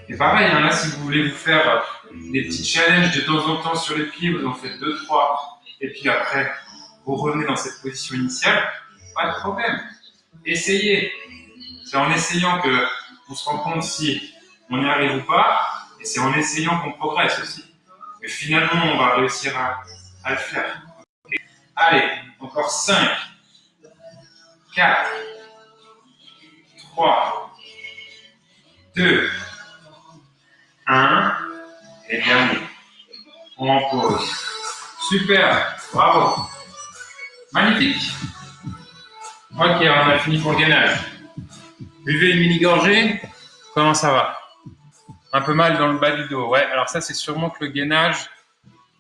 Speaker 1: Et pareil, hein, là, si vous voulez vous faire des petits challenges de temps en temps sur les pieds, vous en faites 2, 3, et puis après, vous revenez dans cette position initiale, pas de problème. Essayez. C'est en essayant qu'on se rend compte si on y arrive ou pas, et c'est en essayant qu'on progresse aussi. Mais finalement, on va réussir à le faire. Okay. Allez, encore 5, 4, 3, 2, 1, et dernier. On pose. Super, bravo. Magnifique. Ok, on a fini pour le gainage. Buvez une mini-gorgée. Comment ça va? Un peu mal dans le bas du dos. Ouais, alors ça, c'est sûrement que le gainage,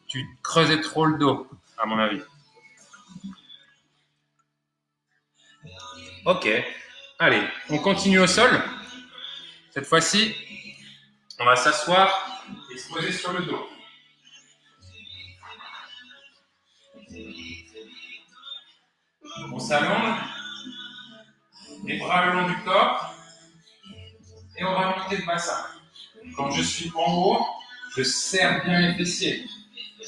Speaker 1: tu creusais trop le dos, à mon avis. Ok. Allez, on continue au sol. Cette fois-ci, on va s'asseoir et se poser sur le dos. On s'allonge, les bras le long du corps, et on va monter le bassin. Quand je suis en haut, je serre bien les fessiers.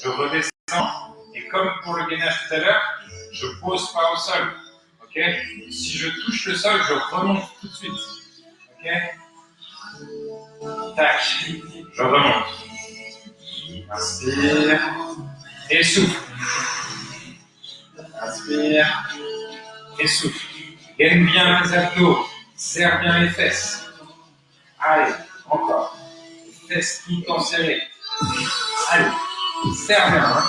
Speaker 1: Je redescends, et comme pour le gainage tout à l'heure, je ne pose pas au sol. Okay? Si je touche le sol, je remonte tout de suite. Okay? Tac, je remonte. Inspire et souffle. Inspire et souffle. Gaine bien les abdos, serre bien les fesses. Allez, encore. Les fesses tout le temps serrées. Allez, serre bien. Hein.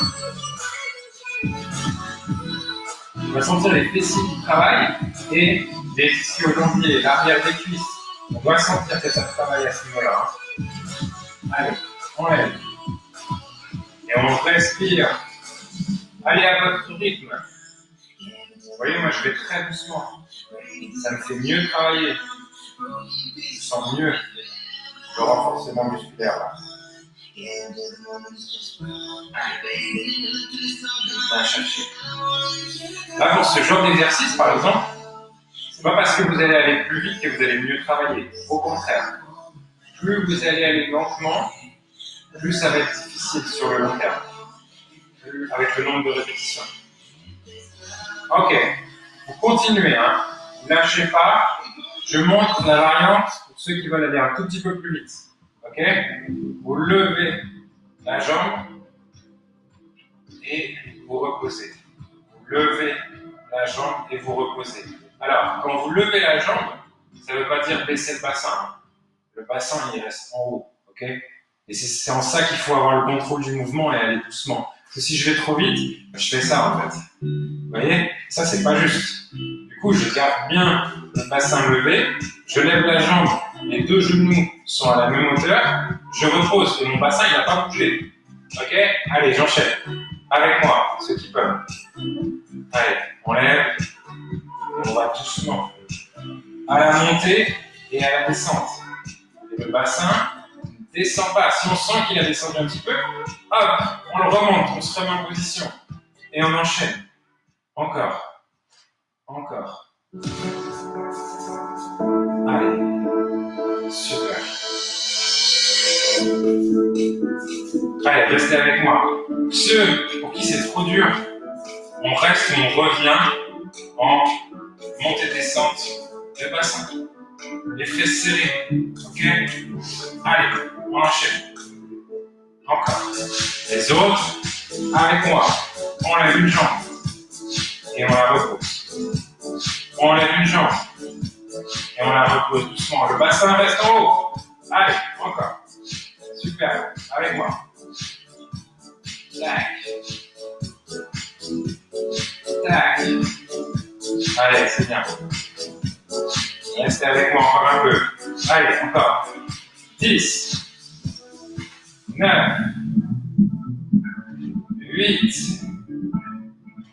Speaker 1: On va sentir les fessiers qui travaillent et les ischio-jambiers, l'arrière des cuisses. On doit sentir que ça travaille à ce niveau-là. Hein. Allez, on lève. Et on respire Allez à votre rythme. Vous voyez, moi je vais très doucement. Ça me fait mieux travailler. Je sens mieux le renforcement musculaire là. Va chercher. Là, pour ce genre d'exercice, par exemple, c'est pas parce que vous allez aller plus vite que vous allez mieux travailler. Au contraire, plus vous allez aller lentement, plus ça va être difficile sur le long terme, avec le nombre de répétitions. Ok, vous continuez, hein. Vous lâchez pas. Je montre la variante pour ceux qui veulent aller un tout petit peu plus vite. Ok, vous levez la jambe et vous reposez. Vous levez la jambe et vous reposez. Alors, quand vous levez la jambe, ça ne veut pas dire baisser le bassin. Hein. Le bassin, il reste en haut. Ok, et c'est en ça qu'il faut avoir le contrôle du mouvement et aller doucement. Parce que si je vais trop vite, je fais ça en fait. Vous voyez, ça c'est pas juste. Du coup, je garde bien le bassin levé, je lève la jambe, les deux genoux sont à la même hauteur, je repose et mon bassin il n'a pas bougé. Ok, allez, j'enchaîne. Avec moi, ceux qui peuvent. Allez, on lève, on va doucement à la montée et à la descente. Et le bassin ne descend pas. Si on sent qu'il a descendu un petit peu, hop, on le remonte, on se remet en position et on enchaîne. Encore. Encore. Allez. Super. Allez, restez avec moi. Ceux pour qui c'est trop dur, on reste et on revient en montée-descente de bassin. Les fesses serrées. Ok? Allez, on enchaîne. Encore. Les autres, avec moi. On lève une jambe. Et on la repose. On lève une jambe. Et on la repose doucement. Le bassin reste en haut. Allez, encore. Super. Avec moi. Tac. Tac. Allez, c'est bien. Restez avec moi encore un peu. Allez, encore. 10. 9. 8.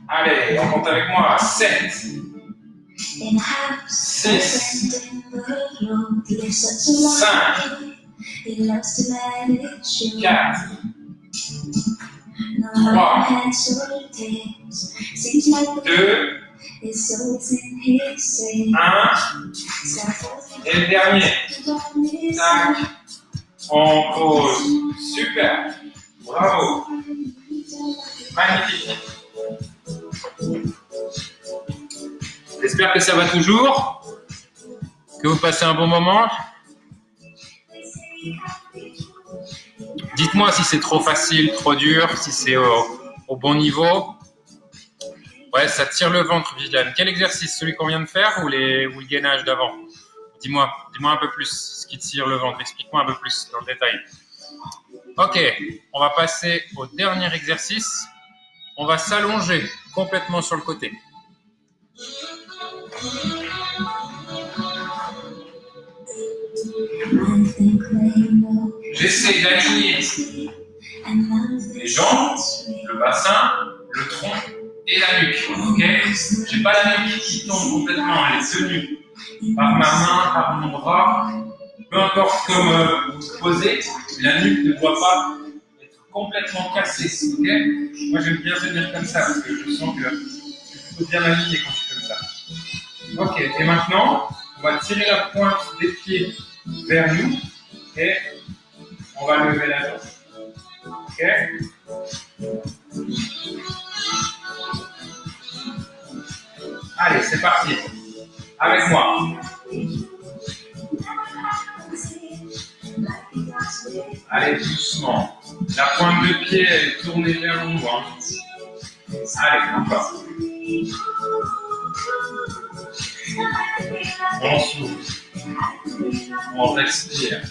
Speaker 1: Allez, on compte avec moi. 7. 6. 5. 4. 3. 2. 1. Et le dernier. Tac. On pose. Super. Bravo. Magnifique. J'espère que ça va toujours, que vous passez un bon moment. Dites-moi si c'est trop facile, trop dur, si c'est au bon niveau. Ouais, ça tire le ventre, Viviane. Quel exercice? Celui qu'on vient de faire ou le gainage d'avant? Dis-moi un peu plus ce qui tire le ventre. Explique-moi un peu plus dans le détail. Ok, on va passer au dernier exercice. On va s'allonger complètement sur le côté. J'essaie d'aligner les jambes, le bassin, le tronc et la nuque. Ok? J'ai pas la nuque qui tombe complètement, elle est tenue par ma main, par mon bras. Peu importe comme vous posez, la nuque ne doit pas être complètement cassée. Ok? Moi j'aime bien venir comme ça parce que je sens que je peux bien aligner quand je suis comme ça. Ok, et maintenant, on va tirer la pointe des pieds vers nous et on va lever la jambe. Ok? Allez, c'est parti. Avec moi. Allez, doucement. La pointe de pied est tournée vers nous. Hein. Allez, encore. On souffle. On respire.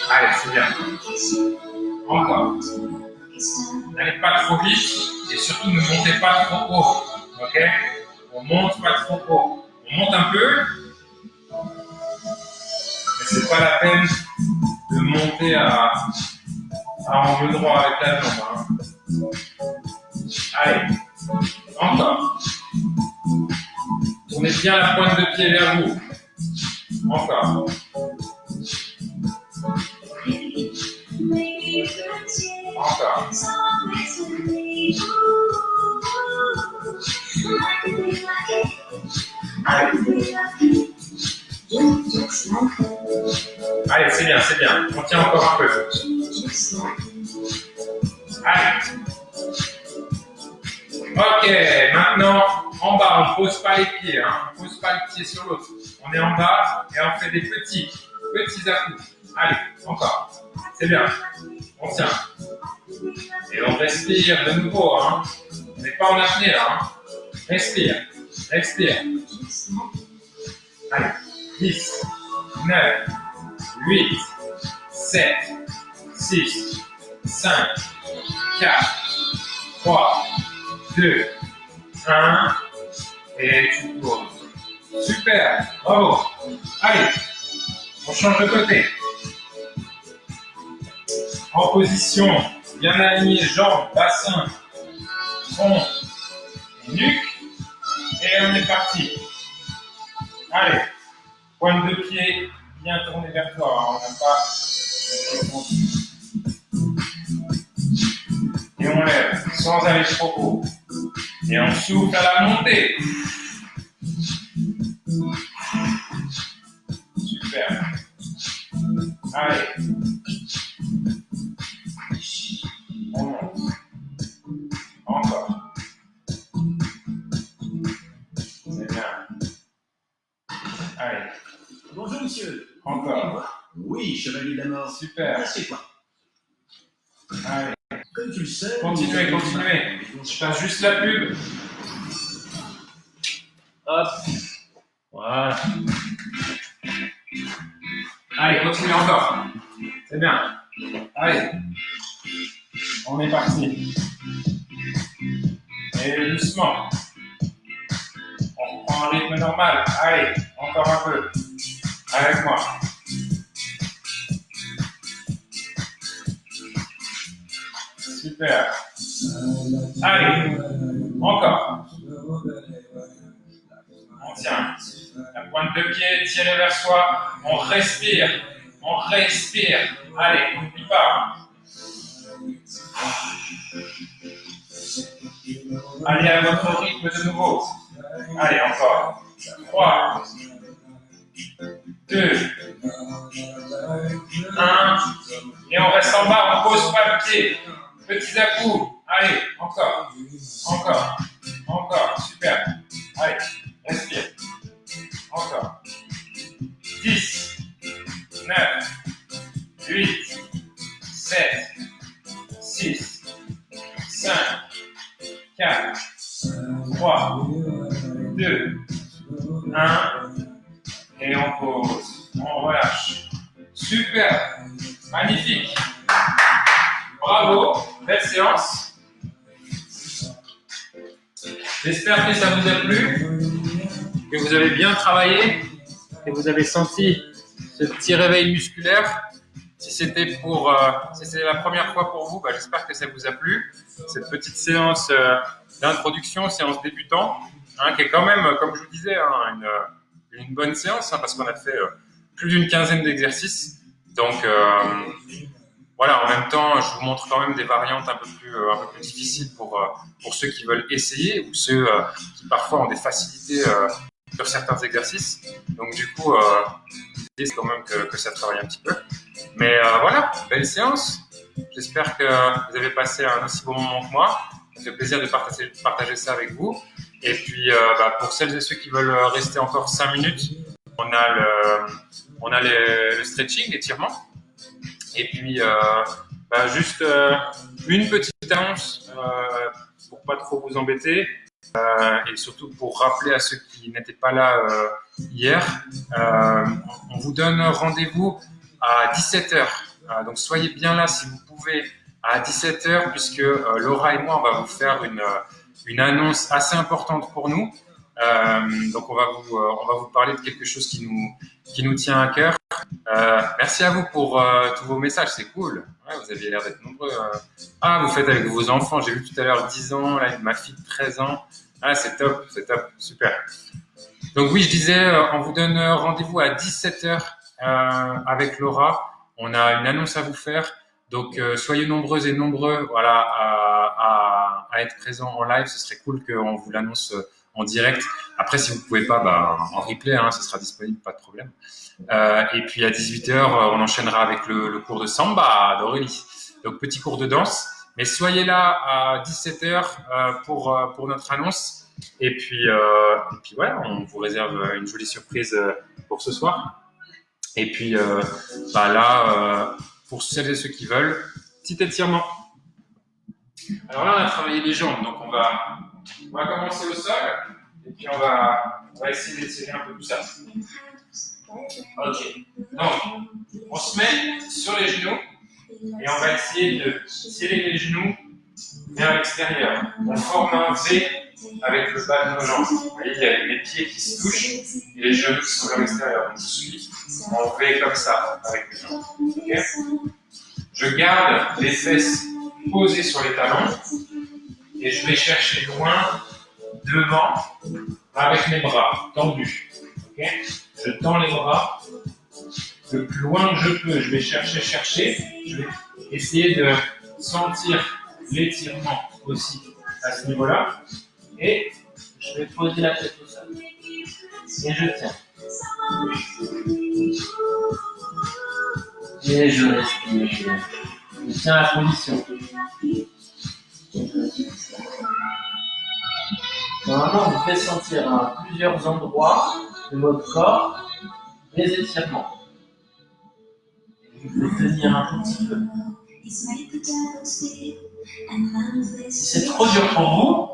Speaker 1: Allez, c'est bien. Encore. N'allez pas trop vite et surtout ne montez pas trop haut. Ok? On monte pas trop haut. On monte un peu, mais c'est pas la peine de monter à Angle droit avec la jambe. Hein. Allez, encore. Tournez bien la pointe de pied vers vous. Encore. Encore. Allez, c'est bien, c'est bien. On tient encore un peu. Allez. Ok, maintenant, en bas, on ne pose pas les pieds. Hein. On ne pose pas le pied sur l'autre. On est en bas et on fait des petits à-coups. Allez, encore. C'est bien. On tient. Et on respire de nouveau. Hein. On n'est pas en apnée là. Hein. Respire. Expire. Allez. 10, 9, 8, 7, 6, 5, 4, 3, 2, 1. Et tu tournes. Super. Bravo. Allez. On change de côté. En position, bien aligné, jambes, bassin, tronc, nuque. Et on est parti. Allez, pointe de pied bien tournée vers toi. On n'a pas. Et on lève sans aller trop haut. Et on souffle à la montée. Super. Allez. On monte. Encore. C'est bien. Allez.
Speaker 2: Bonjour monsieur.
Speaker 1: Encore.
Speaker 2: Oui, chevalier de la mort.
Speaker 1: Super.
Speaker 2: Assieds-toi.
Speaker 1: Allez.
Speaker 2: Comme tu le sais.
Speaker 1: Continuez. Je passe juste la pub. Hop. Voilà. Allez, continuez encore. C'est bien. Allez. On est parti. Et doucement. On reprend un rythme normal. Allez, encore un peu. Avec moi. Super. Allez, encore. On tient. La pointe de pied tirée vers soi. On respire. Allez, on n'oublie pas. Allez à votre rythme de nouveau. Allez, encore. 3, 2, 1. Et on reste en bas, on ne pose pas le pied. Petits à-coups. Allez, encore. Super. Allez, respire. Encore. 10, 9, 8, 7, 6, 5, 4, 3, 2, 1. Et on pose. On relâche. Super. Magnifique. Bravo. Belle séance. J'espère que ça vous a plu, que vous avez bien travaillé, que vous avez senti ce petit réveil musculaire. Si c'était la première fois pour vous, j'espère que ça vous a plu. Cette petite séance d'introduction, séance débutant, qui est quand même, comme je vous disais, une bonne séance, parce qu'on a fait plus d'une quinzaine d'exercices. Donc voilà, en même temps, je vous montre quand même des variantes un peu plus difficiles pour ceux qui veulent essayer ou ceux qui parfois ont des facilités sur certains exercices. Donc du coup, l'idée c'est quand même que ça travaille un petit peu. Mais voilà, belle séance. J'espère que vous avez passé un aussi bon moment que moi. Ça fait plaisir de partager ça avec vous. Et puis, pour celles et ceux qui veulent rester encore 5 minutes, on a le stretching, l'étirement. Et puis, juste une petite annonce pour pas trop vous embêter et surtout pour rappeler à ceux qui n'étaient pas là hier, on vous donne rendez-vous à 17h. Donc, soyez bien là si vous pouvez à 17h puisque Laura et moi, on va vous faire une annonce assez importante pour nous. Donc, on va vous parler de quelque chose qui nous tient à cœur. Merci à vous pour tous vos messages, c'est cool. Ouais, vous aviez l'air d'être nombreux. Ah, vous faites avec vos enfants. J'ai vu tout à l'heure 10 ans, là, ma fille de 13 ans. Ah, c'est top, super. Donc oui, je disais, on vous donne rendez-vous à 17h avec Laura. On a une annonce à vous faire. Donc soyez nombreuses et nombreux voilà, à être présents en live. Ce serait cool qu'on vous l'annonce en direct. Après, si vous ne pouvez pas, bah, en replay, hein, ce sera disponible, pas de problème. Et puis à 18h, on enchaînera avec le cours de samba d'Aurélie. Donc petit cours de danse. Mais soyez là à 17h pour notre annonce. Et puis voilà, on vous réserve une jolie surprise pour ce soir. Et puis bah là, pour celles et ceux qui veulent, petit étirement. Alors là, on a travaillé les jambes, donc on va commencer au sol. Et puis on va essayer d'étirer un peu tout ça. Ok. Donc, on se met sur les genoux et on va essayer de tirer les genoux vers l'extérieur. On forme un V avec le bas de nos jambes. Vous voyez, il y a les pieds qui se touchent et les genoux qui sont vers l'extérieur. Donc je suis en V comme ça avec les jambes. Okay. Je garde les fesses posées sur les talons et je vais chercher loin devant avec mes bras tendus. Okay. Je tends les bras le plus loin que je peux. Je vais chercher. Je vais essayer de sentir l'étirement aussi à ce niveau-là. Et je vais poser la tête au sol. Et je tiens. Et je respire. Je tiens la position. Normalement, on vous fait sentir à plusieurs endroits de votre corps les étirements. Vous pouvez tenir un petit peu. Si c'est trop dur pour vous,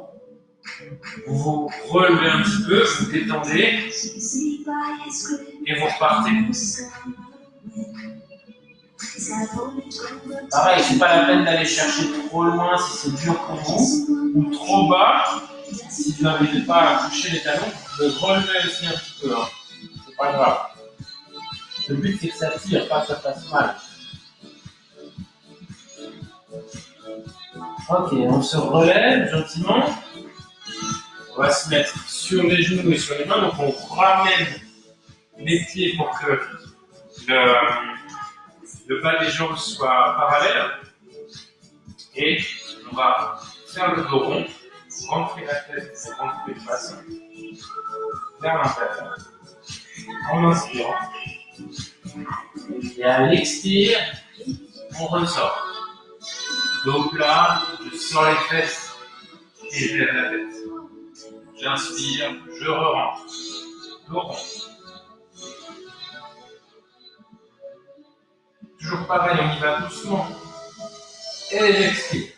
Speaker 1: vous relevez un petit peu, vous détendez et vous repartez. Pareil, c'est pas la peine d'aller chercher trop loin si c'est dur pour vous, ou trop bas si vous n'arrivez pas à toucher les talons. Vous pouvez relever aussi un petit peu, hein. C'est pas grave. Le but c'est que ça tire, pas que ça fasse mal. Ok, on se relève gentiment. On va se mettre sur les genoux et sur les mains. Donc on ramène les pieds pour que le bas des jambes soit parallèle. Et on va faire le dos rond, rentrer la tête, rentrer le bassin vers l'intérieur. En inspirant. Et à l'expire, on ressort. Dos plat, je sors les fesses et je lève la tête. J'inspire, je re-rentre. Dos rond. Toujours pareil, on y va doucement. Et j'expire.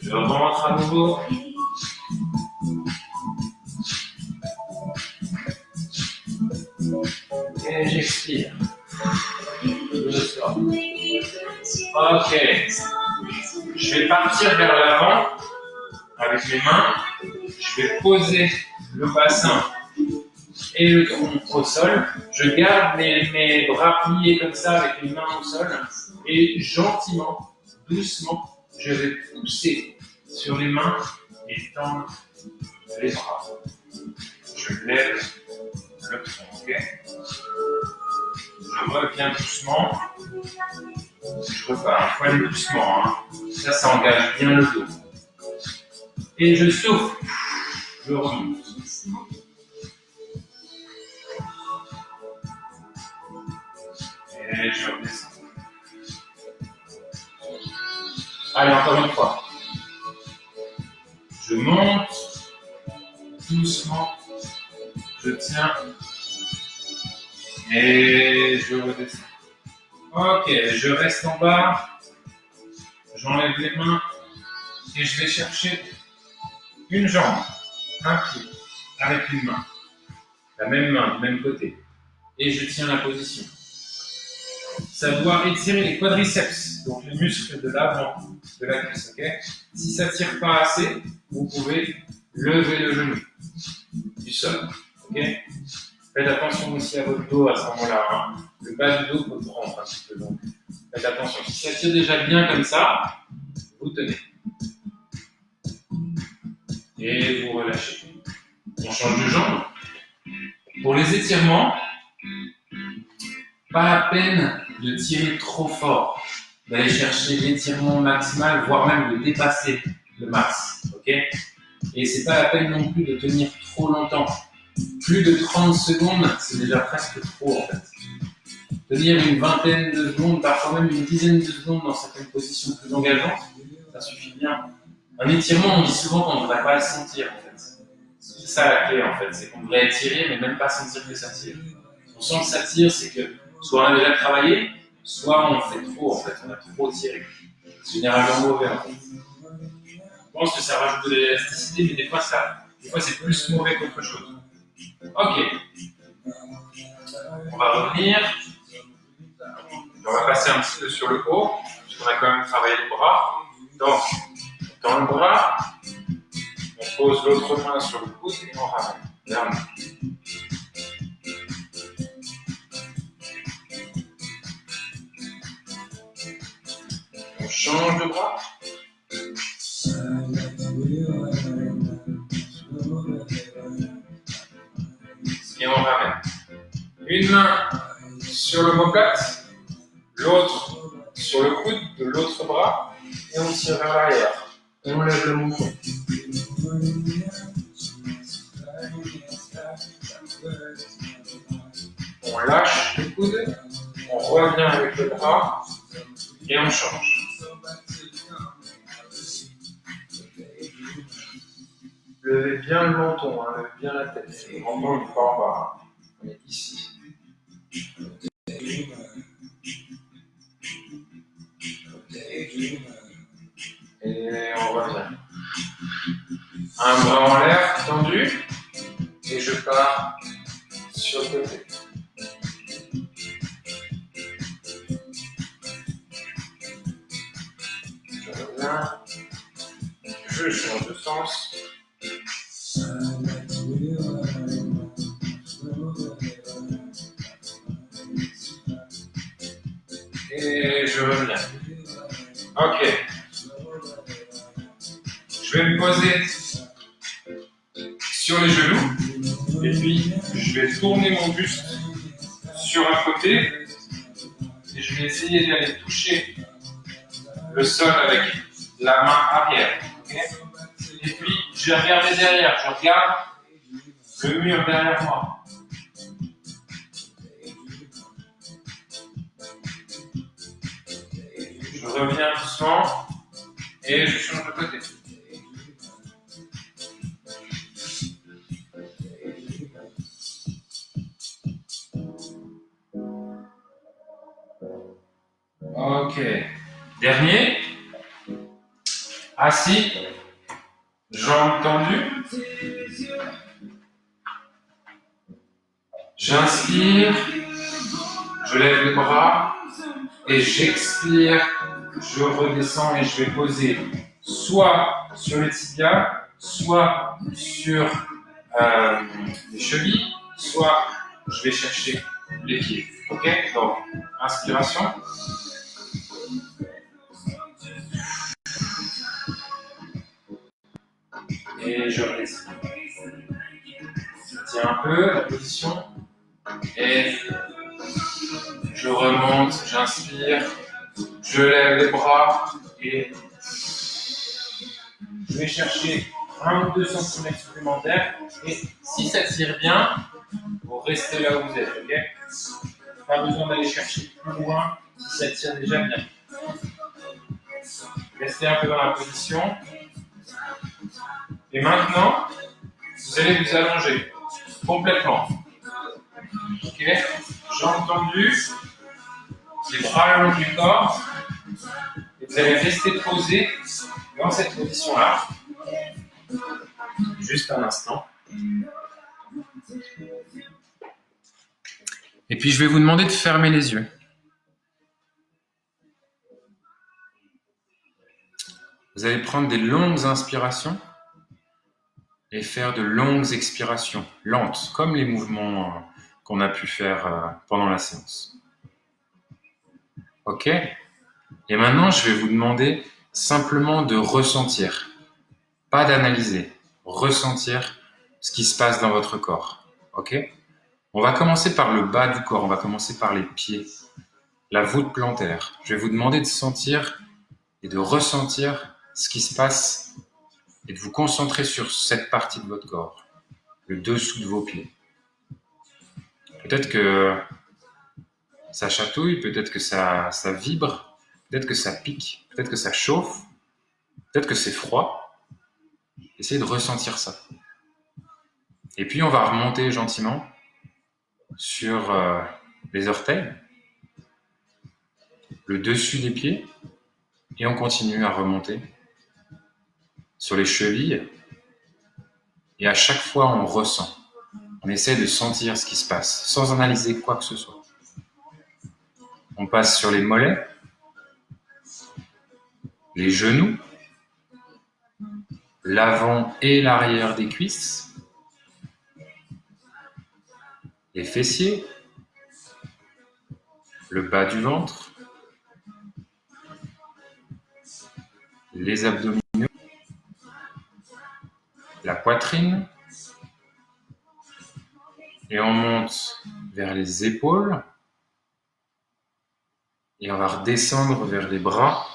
Speaker 1: Je rentre à nouveau. Et j'expire. Je sors. Ok. Je vais partir vers l'avant avec mes mains. Je vais poser le bassin et le tronc au sol. Je garde mes bras pliés comme ça avec les mains au sol. Et gentiment, doucement, je vais pousser sur les mains et tendre les bras. Je lève le tronc, ok? Je reviens doucement. Je repars. Il faut aller doucement, hein. Ça engage bien le dos. Et je souffle. Je remonte. Et je redescends. Allez, encore une fois. Je monte doucement. Je tiens. Et je redescends. Ok, je reste en bas. J'enlève les mains. Et je vais chercher une jambe, un pied, avec une main. La même main, du même côté. Et je tiens la position. Ça doit étirer les quadriceps, donc les muscles de l'avant de la cuisse, ok? Si ça ne tire pas assez, vous pouvez levez le genou du sol. Okay, faites attention aussi à votre dos à ce moment-là. Hein. Le bas du dos peut prendre un petit peu. Donc, faites attention. Si ça tire déjà bien comme ça, vous tenez. Et vous relâchez. On change de jambe. Pour les étirements, pas la peine de tirer trop fort, d'aller chercher l'étirement maximal, voire même de dépasser le max. Okay, et c'est pas la peine non plus de tenir trop longtemps. Plus de 30 secondes, c'est déjà presque trop en fait. Tenir une vingtaine de secondes, parfois même une dizaine de secondes dans certaines positions plus engageantes, ça suffit bien. Un étirement, on dit souvent qu'on ne devrait pas le sentir en fait. C'est ça la clé en fait, c'est qu'on devrait étirer mais même pas sentir que ça tire. On sent que ça tire, c'est que soit on a déjà travaillé, soit on fait trop en fait, on a trop tiré. C'est généralement mauvais en fait. Je pense que ça rajoute de l'élasticité, mais des fois c'est plus mauvais qu'autre chose. Ok. On va revenir. On va passer un petit peu sur le haut, puisqu'on a quand même travaillé le bras. Donc, dans le bras, on pose l'autre main sur le coude et on ramène. Vers nous. On change de bras. Et on ramène. Une main sur l'omoplate, l'autre sur le coude de l'autre bras, et on tire vers l'arrière. On lève le mouvement. On lâche le coude, on revient avec le bras, et on change. Levez bien le menton, hein, levez bien la tête. Le menton, il part en bas. On est ici. Et on revient. Un bras en l'air, tendu. Et je pars sur le côté. Je reviens. Je change de sens. Et je reviens. Ok. Je vais me poser sur les genoux. Et puis, je vais tourner mon buste sur un côté. Et je vais essayer d'aller toucher le sol avec la main arrière. Okay, et puis, je vais regarder derrière. Je regarde le mur derrière moi. Je reviens doucement et je change de côté. Ok. Dernier. Assis. Jambes tendues. J'inspire. Je lève les bras. Et j'expire. Je redescends et je vais poser soit sur les tibias, soit sur les chevilles, soit je vais chercher les pieds. Ok? Donc, inspiration. Et je redescends. Je tiens un peu la position. Et je remonte, j'inspire. Je lève les bras et je vais chercher 1 ou 2 cm supplémentaires. Et si ça tire bien, vous restez là où vous êtes. Ok? Pas besoin d'aller chercher plus loin si ça tire déjà bien. Restez un peu dans la position. Et maintenant, vous allez vous allonger complètement. Ok? Jambes tendues, les bras le long du corps. Et vous allez rester posé dans cette position-là. Juste un instant. Et puis je vais vous demander de fermer les yeux. Vous allez prendre des longues inspirations et faire de longues expirations, lentes, comme les mouvements qu'on a pu faire pendant la séance. Ok? Et maintenant, je vais vous demander simplement de ressentir, pas d'analyser, ressentir ce qui se passe dans votre corps. Ok? On va commencer par le bas du corps, on va commencer par les pieds, la voûte plantaire. Je vais vous demander de sentir et de ressentir ce qui se passe et de vous concentrer sur cette partie de votre corps, le dessous de vos pieds. Peut-être que ça chatouille, peut-être que ça vibre, peut-être que ça pique, peut-être que ça chauffe, peut-être que c'est froid. Essayez de ressentir ça. Et puis on va remonter gentiment sur les orteils, le dessus des pieds, et on continue à remonter sur les chevilles. Et à chaque fois, on ressent. On essaie de sentir ce qui se passe, sans analyser quoi que ce soit. On passe sur les mollets, les genoux, l'avant et l'arrière des cuisses, les fessiers, le bas du ventre, les abdominaux, la poitrine, et on monte vers les épaules, et on va redescendre vers les bras,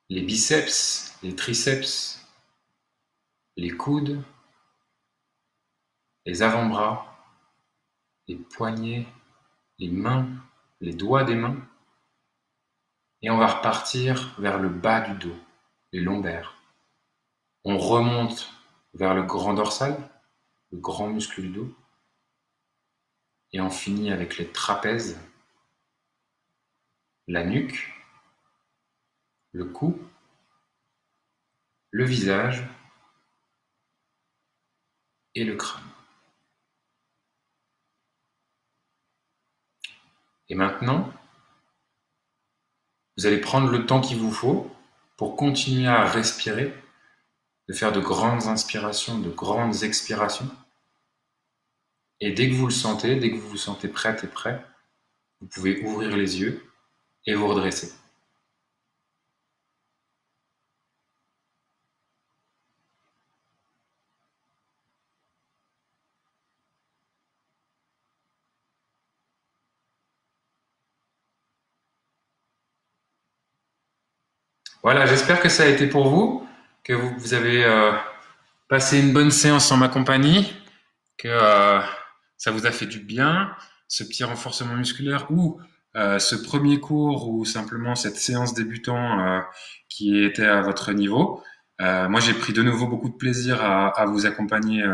Speaker 1: les biceps, les triceps, les coudes, les avant-bras, les poignets, les mains, les doigts des mains, et on va repartir vers le bas du dos, les lombaires. On remonte vers le grand dorsal, le grand muscle du dos, et on finit avec les trapèzes, la nuque, le cou, le visage et le crâne. Et maintenant, vous allez prendre le temps qu'il vous faut pour continuer à respirer, de faire de grandes inspirations, de grandes expirations. Et dès que vous le sentez, dès que vous vous sentez prête et prêt, vous pouvez ouvrir les yeux et vous redresser. Voilà, j'espère que ça a été pour vous, que vous avez passé une bonne séance en ma compagnie, que ça vous a fait du bien, ce petit renforcement musculaire ou ce premier cours ou simplement cette séance débutant qui était à votre niveau. Moi, j'ai pris de nouveau beaucoup de plaisir à vous accompagner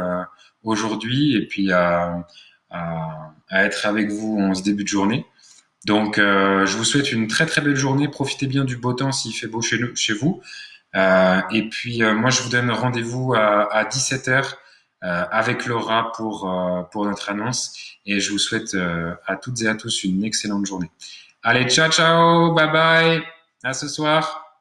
Speaker 1: aujourd'hui et puis à être avec vous en ce début de journée. Donc, je vous souhaite une très très belle journée. Profitez bien du beau temps s'il fait beau chez vous. Et puis, moi, je vous donne rendez-vous à 17h avec Laura pour notre annonce. Et je vous souhaite à toutes et à tous une excellente journée. Allez, ciao, ciao, bye bye. À ce soir.